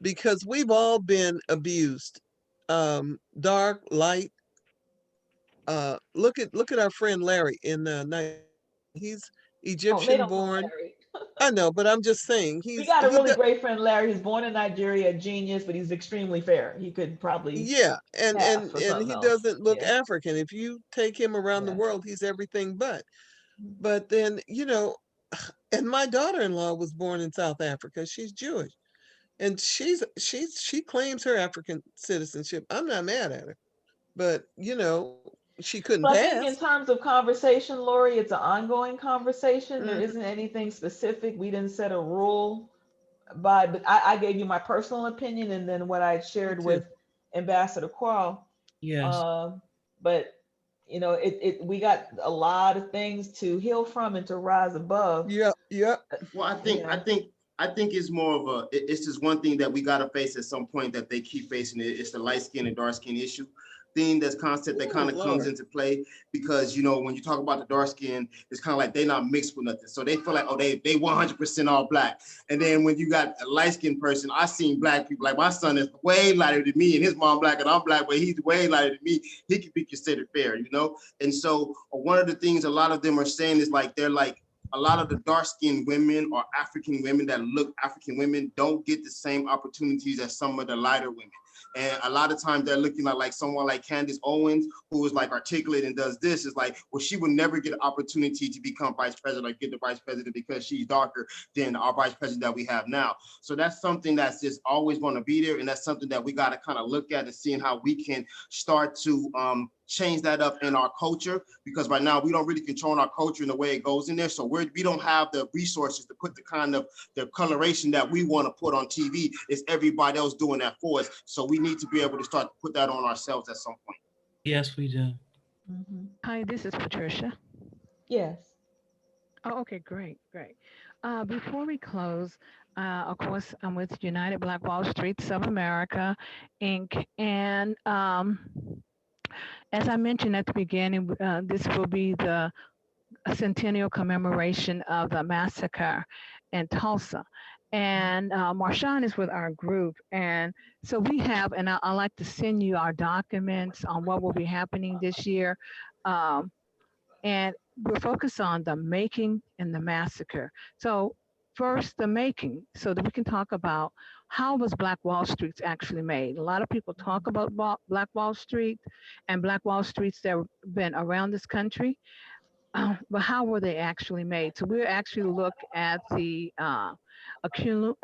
because we've all been abused. Dark, light. Look at our friend Larry in he's Oh, they Egyptian don't know born. Larry. I know, but I'm just saying We got a he really does. great friend, Larry. He's born in Nigeria, a genius, but he's extremely fair. He could probably Yeah, and pass and for and something he else. doesn't look Yeah, African. If you take him around the yeah. world, he's everything but. But then, and my daughter-in-law was born in South Africa. She's Jewish. And she claims her African citizenship. I'm not mad at her. But, she couldn't But I think pass. in terms of conversation, Lori, it's an ongoing conversation. There Hmm. isn't anything specific. We didn't set a rule but I gave you my personal opinion and then what I Me shared too. with Ambassador Qual. yes. But we got a lot of things to heal from and to rise above. Yeah, yeah. Well, Yeah. I think it's more of it's just one thing that we got to face at some point that they keep facing it. It's the light skin and dark skin issue thing that's constant that Oh, kind of comes Lord. into play because when you talk about the dark skin, it's kind of like they're not mixed with nothing, so they feel like they 100% all Black. And then when you got a light skinned person, I seen Black people like my son is way lighter than me, and his mom Black and I'm Black, but he's way lighter than me. He could be considered fair. And so one of the things a lot of them are saying is like they're like a lot of the dark-skinned women or African women that look African women don't get the same opportunities as some of the lighter women. And a lot of times they're looking at like someone like Candace Owens, who is like articulate and does this, is like, well, she would never get an opportunity to become vice president or get the vice president because she's darker than our vice president that we have now. So that's something that's just always going to be there. And that's something that we got to kind of look at and seeing how we can start to change that up in our culture, because right now we don't really control our culture in the way it goes in there. So we don't have the resources to put the kind of the coloration that we want to put on TV. It's everybody else doing that for us. So we need to be able to start to put that on ourselves at some point. Yes, we do. Hmm. Hi, this is Patricia. Yes. Oh, okay, great, great. Before we close, of course, I'm with United Black Wall Streets of America, Inc. And as I mentioned at the beginning, this will be the a centennial commemoration of the massacre in Tulsa. And Marshawn is with our group. And so we have, and I like to send you our documents on what will be happening this year. Um, and we're focused on the making and the massacre. So first, the making, so that we can talk about how was Black Wall Street actually made. A lot of people talk about Black Wall Street and Black Wall Streets that have been around this country, but how were they actually made? So we actually look at the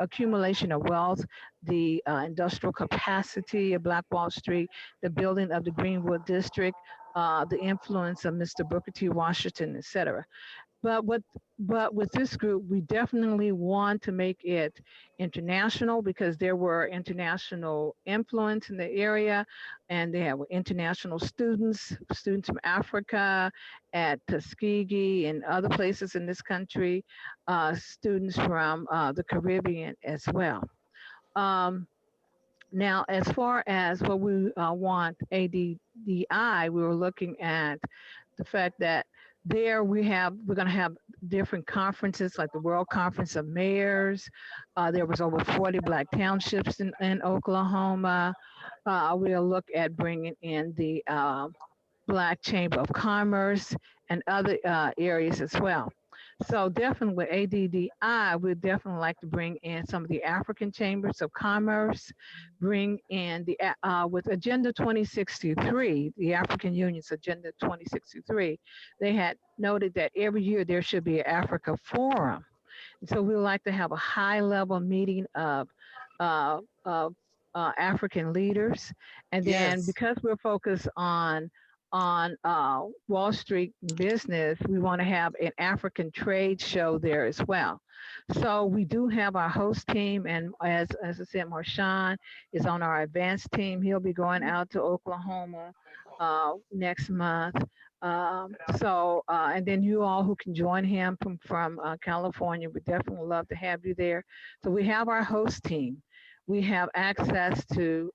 accumulation of wealth, the industrial capacity of Black Wall Street, the building of the Greenwood District, the influence of Mr. Booker T. Washington, et cetera. But with this group, we definitely want to make it international because there were international influence in the area, and they have international students from Africa at Tuskegee and other places in this country, students from the Caribbean as well. Um, Now, as far as what we want ADDI, we were looking at the fact that we're going to have different conferences like the World Conference of Mayors. There was over 40 Black townships in Oklahoma. We'll look at bringing in the Black Chamber of Commerce and other areas as well. So definitely with ADDI, we'd definitely like to bring in some of the African chambers of commerce, bring in with Agenda 2063, the African Union's Agenda 2063, they had noted that every year there should be an Africa Forum. And so we would like to have a high level meeting uh, of African leaders. And then Yes. because we're focused on Wall Street business, we want to have an African trade show there as well. So we do have our host team, and as I said, Marshawn is on our advanced team. He'll be going out to Oklahoma next month. And then you all who can join him from California, we definitely love to have you there. So we have our host team. We have access to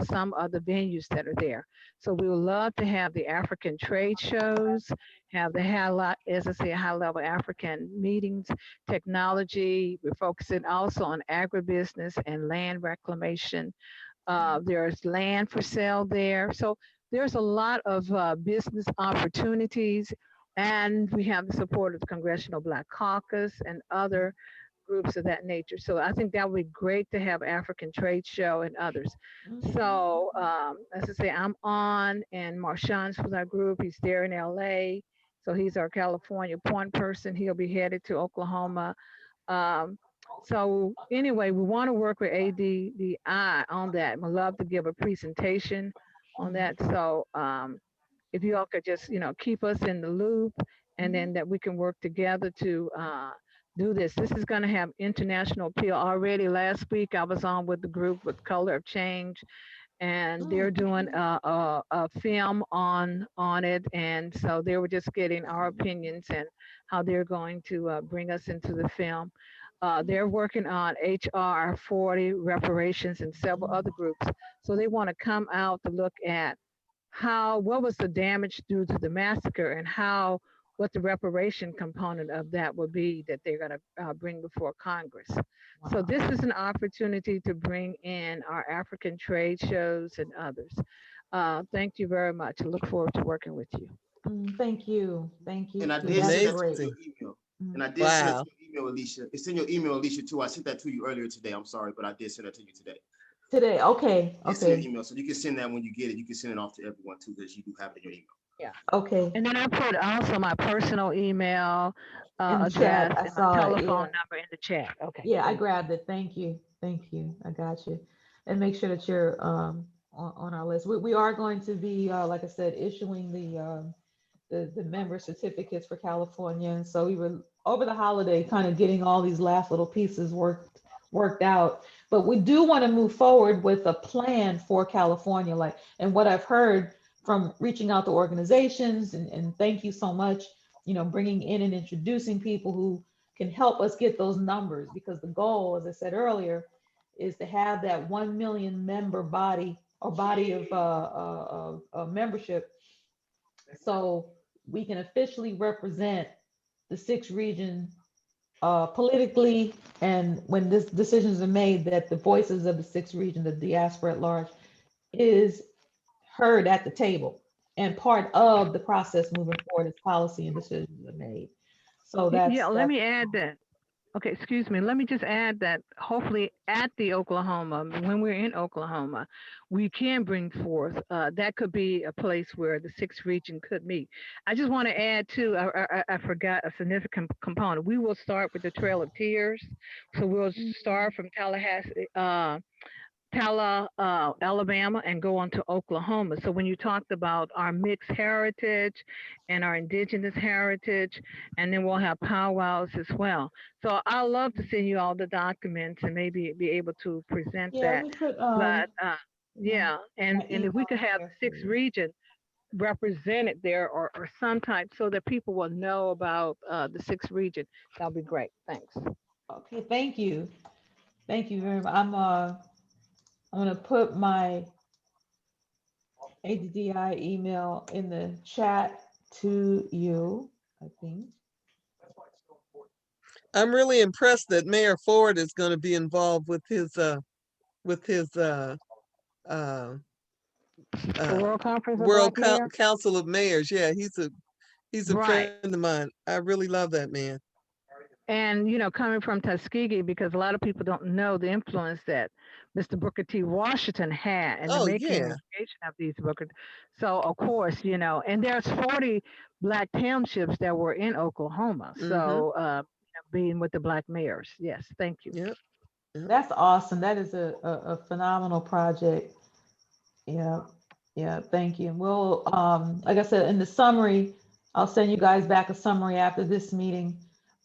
some of the venues that are there. So we would love to have the African trade shows, have the as I say, high level African meetings, technology. We're focusing also on agribusiness and land reclamation. There's land for sale there. So there's a lot of business opportunities. And we have the support of the Congressional Black Caucus and other groups of that nature. So I think that would be great to have African Trade Show and others. Mhm. So as I say, I'm on, and Marshawn's with our group. He's there in LA. So he's our California point person. He'll be headed to Oklahoma. Um, so anyway, we want to work with ADDI on that. We'd love to give a presentation on Mhm. that. So if you all could just, keep us in the loop, and Mhm. then that we can work together to do this. This is going to have international appeal. Already last week, I was on with the group with Color of Change, and they're Mm. doing a film on it. And so they were just getting our opinions and how they're going to bring us into the film. They're working on HR 40 reparations and several other groups. So they want to come out to look at what was the damage due to the massacre, and what the reparation component of that will be that they're going to bring before Congress. So Wow. this is an opportunity to bring in our African trade shows and others. Thank you very much. I look forward to working with you. Thank you. Thank you And I too. did That'd send be that to great. your Amazing. email. Mm. And I did send that Wow. to your email, Alicia. It's in your email, Alicia, too. I sent that to you earlier today. I'm sorry, but I did send that to you today. Today. Okay. It's in your Okay. email. So you can send that when you get it. You can send it off to everyone too, because you do have it in your email. Yeah. Okay. And then I put also my personal email In the chat, address I and my saw it. telephone Yeah. number in the chat. Okay, Yeah, I thank you. grabbed it. Thank you. Thank you. I got you. And make sure that you're on our list. We are going to be, like I said, issuing the member certificates for California. And so we were over the holiday kind of getting all these last little pieces worked out. But we do want to move forward with a plan for California. Like, and what I've heard from reaching out to organizations, and thank you so much, bringing in and introducing people who can help us get those numbers, because the goal, as I said earlier, is to have that 1 million member body, or body of membership, so we can officially represent the sixth region politically, and when this decisions are made, that the voices of the sixth region, the diaspora at large, is heard at the table and part of the process moving forward as policy and decisions are made. So Yeah, let that's me add that. Okay, excuse me. Let me just add that hopefully at the Oklahoma, when we're in Oklahoma, we can bring forth, that could be a place where the sixth region could meet. I just want to add too, I forgot a significant component. We will start with the Trail of Tears. So we'll start from Tallahassee, Alabama, and go on to Oklahoma. So when you talked about our mixed heritage and our indigenous heritage, and then we'll have powwows as well. So I love to send you all the documents and maybe be able to present yeah. Let that. me put But my, yeah, my and if we email could have here the for sixth you. region represented there or some type so that people will know about the sixth region, that'll be great. Thanks. Okay, thank you very much. I'm gonna put my ADDI email in the chat to you, I think. I'm really impressed that Mayor Ford is going to be involved with his uh, The uh, World Conference of Black Mayors. Council of Mayors. Yeah, he's a Right. friend of mine. I really love that man. And coming from Tuskegee, because a lot of people don't know the influence that Mr. Booker T. Washington had in the Oh making and yeah. creation of these Booker. So of course, and there's 40 black townships that were in Oklahoma. Mm-hmm. So being with the black mayors. Yes, thank you. Yep. That's awesome. That is a phenomenal project. Yeah, yeah, thank you. And we'll, like I said, in the summary, I'll send you guys back a summary after this meeting.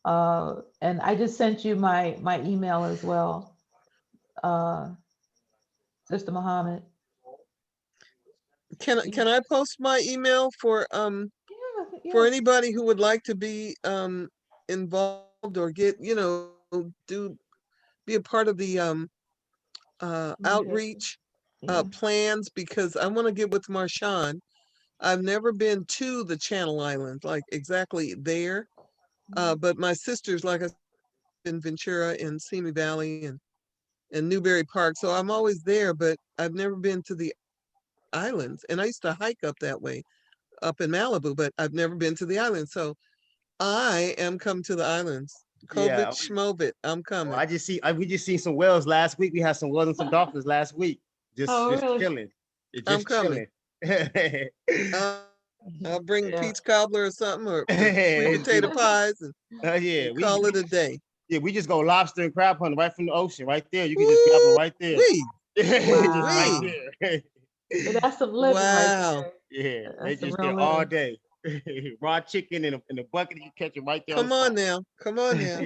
And I just sent you my email as well, Sister Muhammad. Can I post my email for Yeah, for yeah. anybody who would like to be involved or get do be a part of the Communication. outreach Yeah. plans, because I want to get with Marshawn. I've never been to the Channel Islands, like exactly there. But my sisters, like I said, in Ventura and Simi Valley and Newberry Park. So I'm always there, but I've never been to the islands. And I used to hike up that way, up in Malibu, but I've never been to the islands. So I am coming to the islands. COVID, Yeah. schmovit, I'm coming. We just seen some whales last week. We had some whales and some dolphins last week. Oh, Just really? chilling. It I'm just coming. chilling. Uh, I'll bring Yeah. peach cobbler or something, or sweet It's potato good. pies, and Yeah, call it a day. we just go lobster and crab hunting right from the ocean, right there. You can just grab them Woo right there. wee, Just right Wow. wee. there. Yeah, that's some living right Wow. there. Yeah, they That's some just real there all living. day. Raw chicken in a bucket, you catch it right there on Come the on spot. now. Come on now.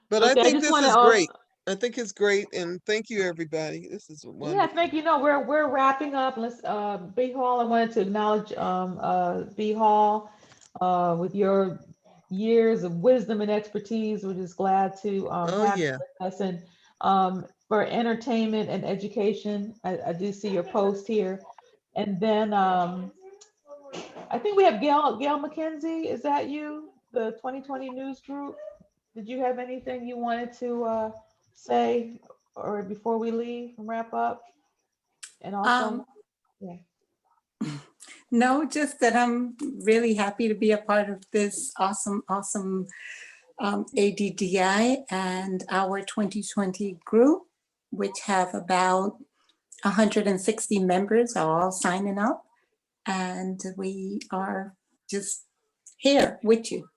But I Okay, I think just this want is to great. I think it's great. And thank you, everybody. This is yeah, wonderful. thank you. No, we're wrapping up. Let's B Hall, I wanted to acknowledge B Hall with your years of wisdom and expertise. We're just glad to Oh, have you yeah. with us. And for entertainment and education, I do see your post here. And then I think we have Gail McKenzie. Is that you? The 2020 News Group. Did you have anything you wanted to say or before we leave and wrap up? And also, Um, yeah. no, just that I'm really happy to be a part of this awesome ADDI and our 2020 group, which have about 160 members are all signing up. And we are just here with you.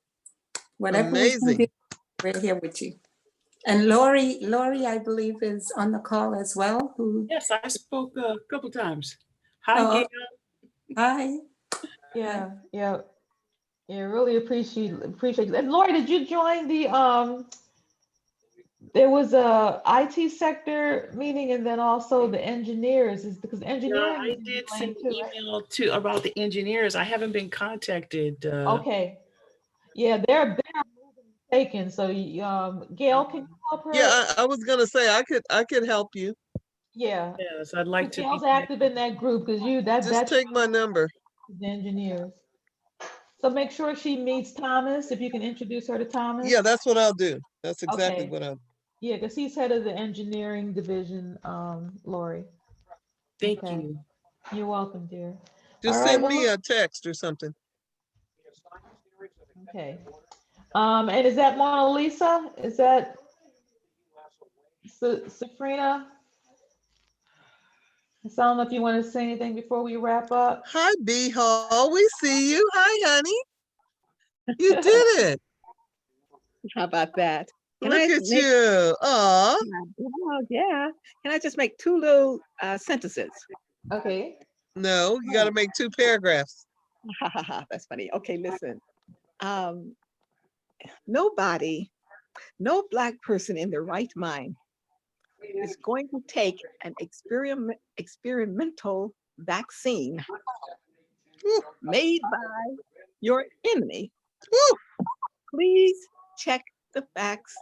Whatever we can do, Amazing. we're here with you. And Lori, I believe, is on the call as well. Yes, I spoke a couple times. Hi, Oh, Gail. hi. Yeah, yeah, yeah. Really appreciate it. And Lori, did you join the there was a IT sector meeting and then also the engineers is because Yeah, engineering I is in your did lane send an too, right? email about the engineers. I haven't been contacted. Okay. Yeah, they're taken. So Gail, can you help Yeah, her? I was gonna say I could help you. Yeah. Yes, I'd like Because to be Gail's active connected. in that group because Just that's take my number. the engineers. So make sure she meets Thomas, if you can introduce her to Thomas. Yeah, that's what I'll do. That's exactly Okay. what I'll. Yeah, because he's head of the engineering division, Lori. Thank Okay. you. You're welcome, dear. All Just right, send me well, a text or something. okay. And is that Mona Lisa? Is that Safrina? I don't know if you want to say anything before we wrap up. Hi, B Hall. We see you. Hi, honey. You did it. How about that? Can Look I at make, you. Aw. oh, yeah. Can I just make two little sentences? Okay. No, you got to make 2 paragraphs. Ha ha ha, that's funny. Okay, listen. Nobody, no Black person in their right mind is going to take an experimental vaccine Woo, made by your enemy. woo. Please check the facts.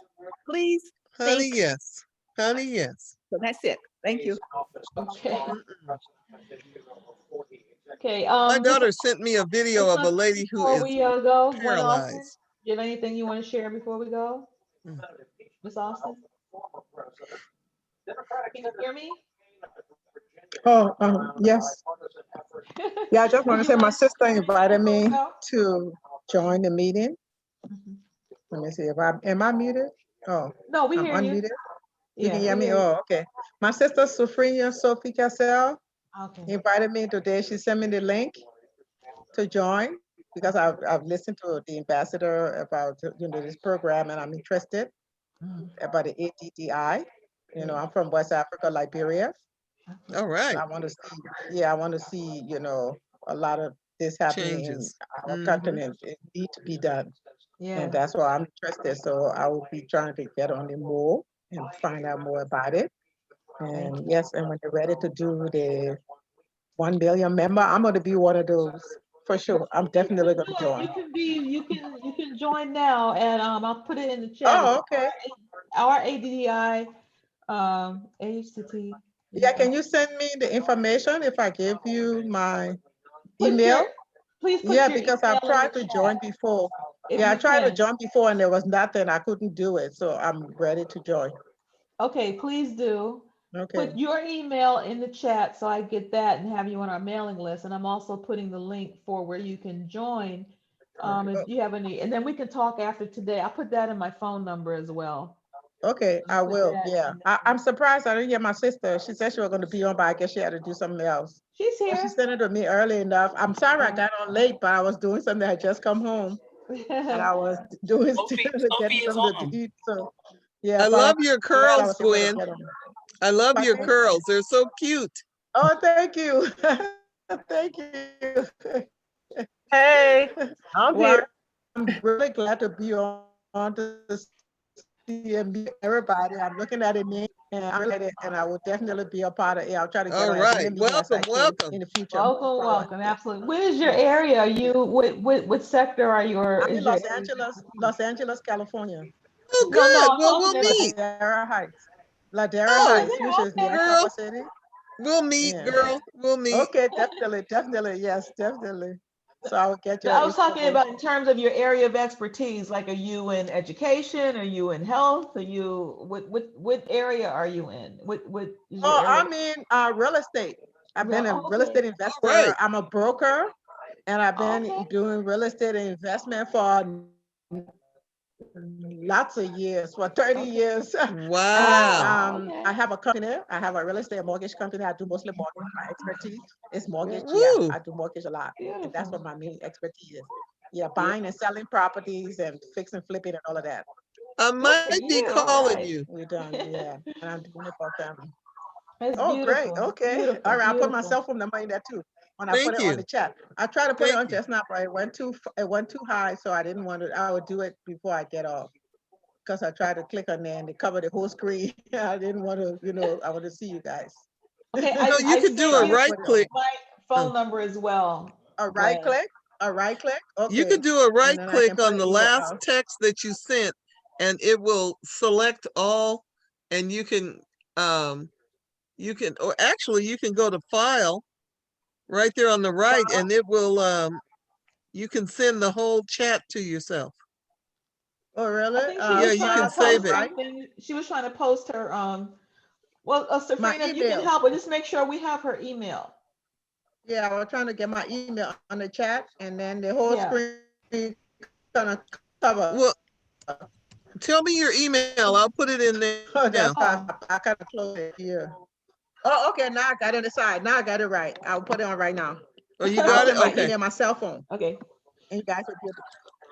Please Honey, think. yes. Honey, yes. So that's it. Thank you. Okay. Mm-mm. Okay. My Miss daughter sent me a video Miss of a Austin, lady who before is we go, one Austin, paralyzed. do you have anything you want to share before we go? Mm. Miss Austin? Can you hear me? Oh, yes. Yeah, I just want to Did say you my want to sister share invited before we me go? to join the meeting. Mhm. Let me see if am I muted? Oh, No, we I'm hear you. unmuted. You can Yeah, hear we me? hear you. Oh, okay. My sister Sufrinia Sophie Cassell Okay. invited me today. She sent me the link to join because I've listened to the ambassador about this program and I'm interested Mhm. about the ADDI. I'm from West Africa, Liberia. Okay. All right. And I want to see, I want to see, a lot of this happening in Changes. our Mhm. continent. It need to be done. Yeah. And that's why I'm interested. So I will be trying to get on the more and find out more about it. Thank And yes, and when they're ready to do the 1 billion member, I'm going to be one of those for sure. I'm definitely going to join. You can join now, and I'll put it in the chat. Oh, okay. Our ADDI, AHTT. Yeah, can you send me the information if I give you my Put email? your, please put Yeah, your because email I've in tried the to chat join before. if Yeah, I you tried to can. join before and there was nothing. I couldn't do it. So I'm ready to join. Okay, please do. Okay. Put your email in the chat so I get that and have you on our mailing list. And I'm also putting the link for where you can join. If you have any, and then we can talk after today. I'll put that in my phone number as well. Okay, I Put will. that Yeah. in there. I'm surprised I didn't hear my sister. She said she was going to be on, but I guess she had to do something else. She's But here. she sent it to me early enough. I'm sorry I got on late, but I was doing something. I had just come home and I was doing Sophie getting is something on. to eat. So yeah, I but love I'm your glad I curls, was able to Gwen. get on. I love your Pardon me? curls. They're so cute. Oh, thank you. Thank you. Hey, I'm Well, here. I'm really glad to be on to see and meet everybody. I'm looking at it now, and I'm excited, and I will definitely be a part of it. I'll try to get All on as many right. meetings as I Welcome, can welcome. in the future. Welcome, welcome. Absolutely. What is your area? Are you what sector are you, or I'm in is your Los area? Angeles, California. Oh, No, good. I'm Well, we'll talking about. meet. Ladera Heights. Ladera Oh, Oh, Heights, yeah, which is near okay. girl, Culver City. we'll meet, Yeah. girl. We'll meet. Okay, definitely, yes, definitely. So I will get But your I was talking info. about in terms of your area of expertise, like are you in education? Are you in health? Are you what area are you in? What is your Oh, area? I'm in real estate. I've been a real Okay. estate All right. investor. I'm a broker, and I've been Okay. doing real estate investment for lots of years, for 30 Okay. years. Wow. Okay. I have a company. I have a real estate mortgage company. I do mostly mortgage. My expertise is mortgage. Yeah, Woo. I do mortgage a lot, and that's what Beautiful. my main expertise is. Yeah, buying and selling properties and fixing, flipping, and all of that. I Good for might be you. All calling right. you. We're done. Yeah, and I'm doing it for family. That's Oh, great. beautiful. Okay. Beautiful. All right. I'll put my Beautiful. cell phone number in there too when I put Thank it on you. the chat. I tried to put it Thank on you. just now, but it went too high, so I didn't want to. I would do it before I get off because I tried to click on there and it covered the whole screen. I didn't want to, I want to see you guys. Okay, No, you I could do sent a So you I right put it on. click. my Uh, phone number as well, A right Gwen. click. A right click. You could Okay. do a right And then I can click put on it the either last out. text that you sent, and it will select all, and or actually you can go to file right there on the right, and it will You can send the whole chat to yourself. Oh, I really? think she Yeah, was you trying can to save post it. Right. something. She was trying to post her, well, My Safrina, if you can email. help, but just make sure we have her email. Yeah, I was trying to get my email on the chat, and then the whole Yeah. screen gonna cover. Well, tell me your email. I'll put it in there Oh, now. that's why I gotta close it here. Oh, okay, now I got it inside. Now I got it right. I'll put it on right now. Oh, you I'll got it? put my Okay. email, my cell phone, Okay. and you guys will be able,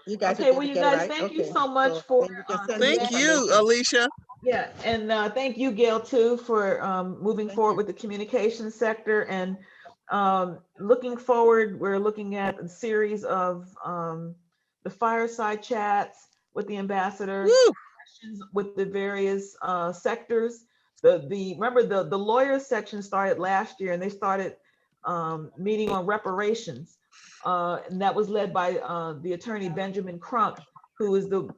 you guys will Okay. be able Well, to you get it guys, right. thank you Okay, so much so for then you can send me Thank you, information. Alicia. yeah, and thank you, Gail, too, for moving Thank forward you. with the communication sector and looking forward. We're looking at a series of the fireside chats with the ambassador, Woo! sessions with the various sectors. Remember the lawyer section started last year, and they started meeting on reparations, and that was led by the attorney Benjamin Crump, who is the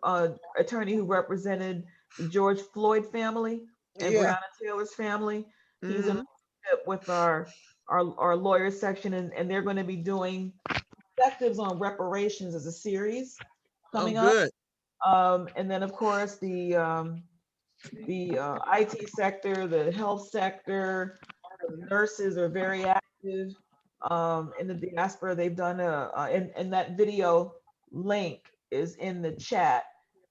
attorney who represented the George Floyd family and Yeah. Breonna Taylor's family. He's in Mhm. partnership with our lawyer section, and they're going to be doing perspectives on reparations as a series Oh, coming up. good. And then, of course, the IT sector, the health sector, the nurses are very active in the diaspora. They've done and that video link is in the chat,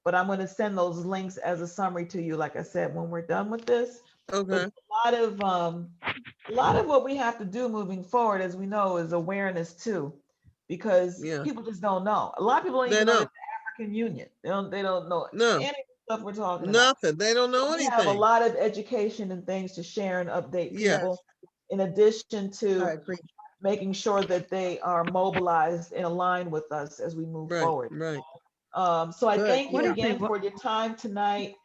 but I'm going to send those links as a summary to you, like I said, when we're done with this. But Okay. a lot of what we have to do moving forward, as we know, is awareness too, because Yeah. people just don't know. A lot of people don't They even know know. that the African Union. They don't know No. any of the stuff we're talking about. Nothing. They don't know We have a anything. lot of education and things to share and update Yeah. people, Yes, in addition I to agree. making sure that they are mobilized and aligned with us as we move Right. forward. Right. So I Good. thank What you is Yeah. again the, for your time tonight.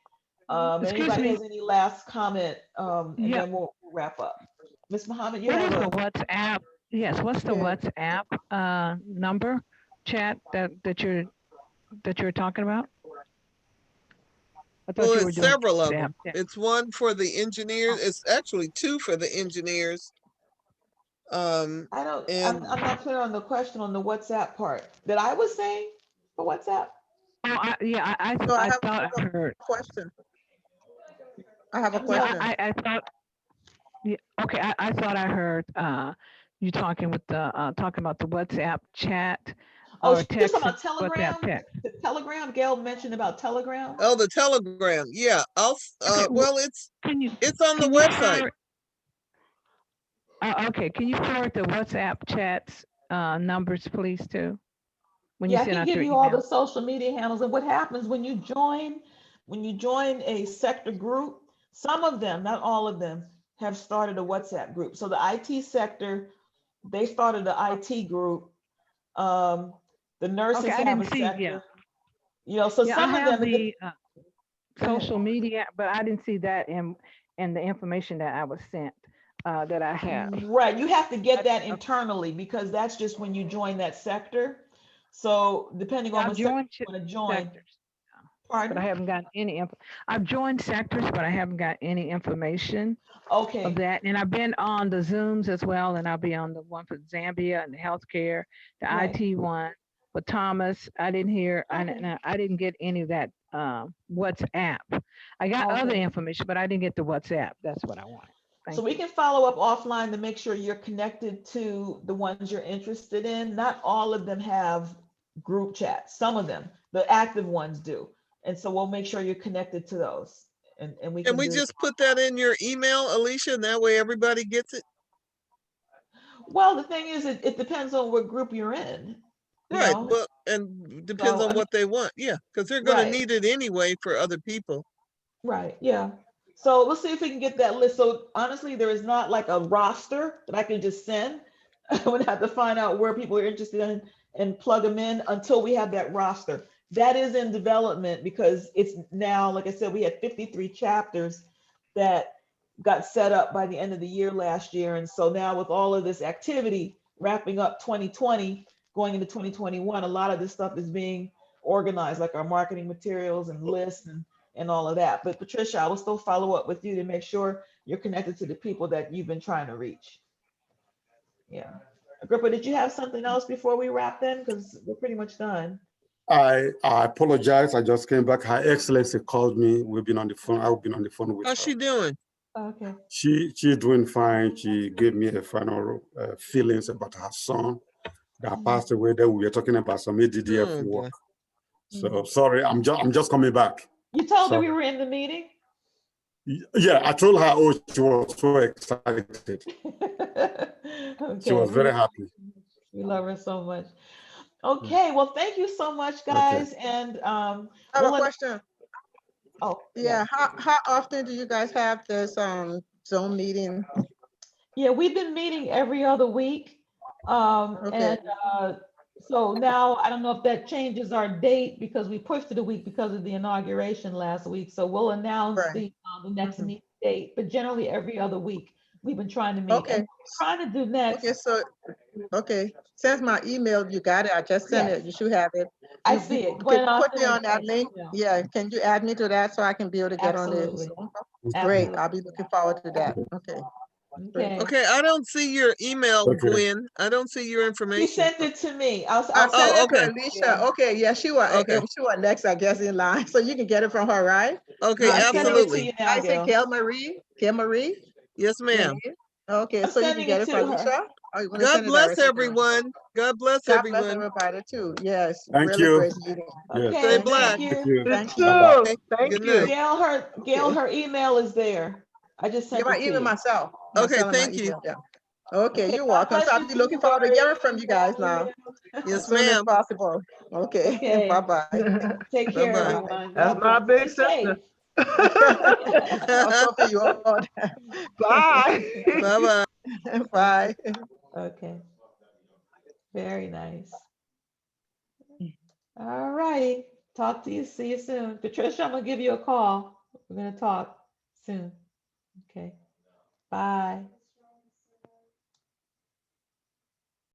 excuse Anybody me, has any last comment, and yeah, then we'll wrap up. Ms. Muhammad, you what have is the a, WhatsApp? Yes, what's the Okay. WhatsApp number chat that you're talking about? I thought Well, you were it's doing several of WhatsApp them. chat. It's one for the engineers. Oh, It's actually two for the engineers. And I'm not clear on the question on the WhatsApp part that I was saying for WhatsApp. yeah, So I I have thought I a heard. question. I have a I'm sorry. question. I thought, yeah, okay, I thought I heard you talking with the talking about the WhatsApp chat Oh, or she was talking text, about WhatsApp Telegram. text. The Telegram. Gail mentioned about Telegram. oh, the Telegram. Yeah. Okay, Well, it's can you on the can you website. forward? Okay, can you forward the WhatsApp chats numbers, please, too, when you Yeah, I send can out give your you all the email? social media handles and what happens when you join a sector group. Some of them, not all of them, have started a WhatsApp group. So the IT sector, they started the IT group. Um, the Okay, nurses I have didn't a see. Yeah, sector. So yeah, I some of have them, the go ahead. social media, but I didn't see that in the information that I was sent that I have. Right, you have to get that Okay, internally because that's just when you join that sector. So depending yeah, on I've what sector joined you want to join, sectors, but I pardon? haven't gotten any info. I've joined sectors, but I haven't got any information of Okay, that. And I've been on the Zooms as well, and I'll be on the one for Zambia and the healthcare, the right. IT one. But Thomas, I didn't hear, Okay, I didn't get any of that WhatsApp. I got other okay. information, but I didn't get the WhatsApp. That's what I wanted. So Thank we you. can follow up offline to make sure you're connected to the ones you're interested in. Not all of them have group chats. Some of them, the active ones do. And so we'll make sure you're connected to those and we Can can we do. just put that in your email, Alicia, and that way everybody gets it? Well, the thing is, it depends on what group you're in, you Right. know? Well, and depends So, I on mean, what they want. Yeah, because they're going to right. need it anyway for other people. Right, yeah. So we'll see if we can get that list. So honestly, there is not like a roster that I can just send. I would have to find out where people are interested in and plug them in until we have that roster. That is in development because it's now, like I said, we had 53 chapters that got set up by the end of the year last year. And so now with all of this activity wrapping up 2020, going into 2021, a lot of this stuff is being organized, like our marketing materials and lists and all of that. But Patricia, I will still follow up with you to make sure you're connected to the people that you've been trying to reach. Yeah. Agrippa, did you have something else before we wrap then? Because we're pretty much done. I apologize. I just came back. Her Excellency called me. We've been on the phone. I've been on the phone with How's her. she doing? Okay. She's doing fine. She gave me a final feelings about her son that passed away. Then we were talking about some ADDF Oh, boy. work. So sorry, I'm just coming back. You told her we Sorry. were in the meeting? Yeah, I told her. Oh, she was so excited. She Okay, was very happy. we love her so much. Okay, well, thank you so much, guys. And I have we'll a question. oh Yeah, how often do you guys have this Zoom meeting? yeah, we've been meeting every other week. Okay. And so now I don't know if that changes our date because we pushed it a week because of the inauguration last week. So we'll announce Right. the next Mhm. meeting date, but generally every other week we've been trying to meet. Okay. And what we're trying to do next. Okay, so okay. Since my email, you got it. I just sent Yes. it. You should have it. I You see it. can Gwen put me Austin on that link. yeah. Yeah. Can you add me to that so I can be able to get on the Absolutely. Zoom? Absolutely. Great. I'll be looking forward to that. Okay. Great. Okay. Okay, I don't see your email, Okay. Gwen. I don't see your She information. sent it to me. I I'll sent Oh, it to okay. Alicia. Yeah. Okay, yeah, she Okay. was next, I guess, in line. So you can get it from her, right? Okay, I'm sending it to absolutely. you now, I say Gail. Gail Marie. Gail Marie. Yes, Yeah. ma'am. Okay, I'm so you can sending get it it to from her. Alicia. Or you want to God send it bless directly to her? everyone. God bless God bless everyone. everybody too. Yes, Thank really you. great meeting. Yes. Okay, Stay Thank black. you. Thank you. you. You Thank you. Bye-bye. too. Okay, Thank good you. night. Gail, Okay. her email is there. I just Yeah, sent my it to email you. myself. Okay, My thank you. email. Yeah. Okay, Okay, you're God welcome. So bless I'll you be too, looking forward to Lori. hearing from you guys now Yes, as soon as ma'am. possible. Okay. Okay. Bye bye. Take care, Bye-bye. everyone. That's God my bless. big Stay safe. sister. I'll talk to you all. Bye. Bye-bye. Bye. Okay. Very nice. All righty. Talk to you. See you soon. Patricia, I'm gonna give you a call. We're gonna talk soon. Okay. Bye.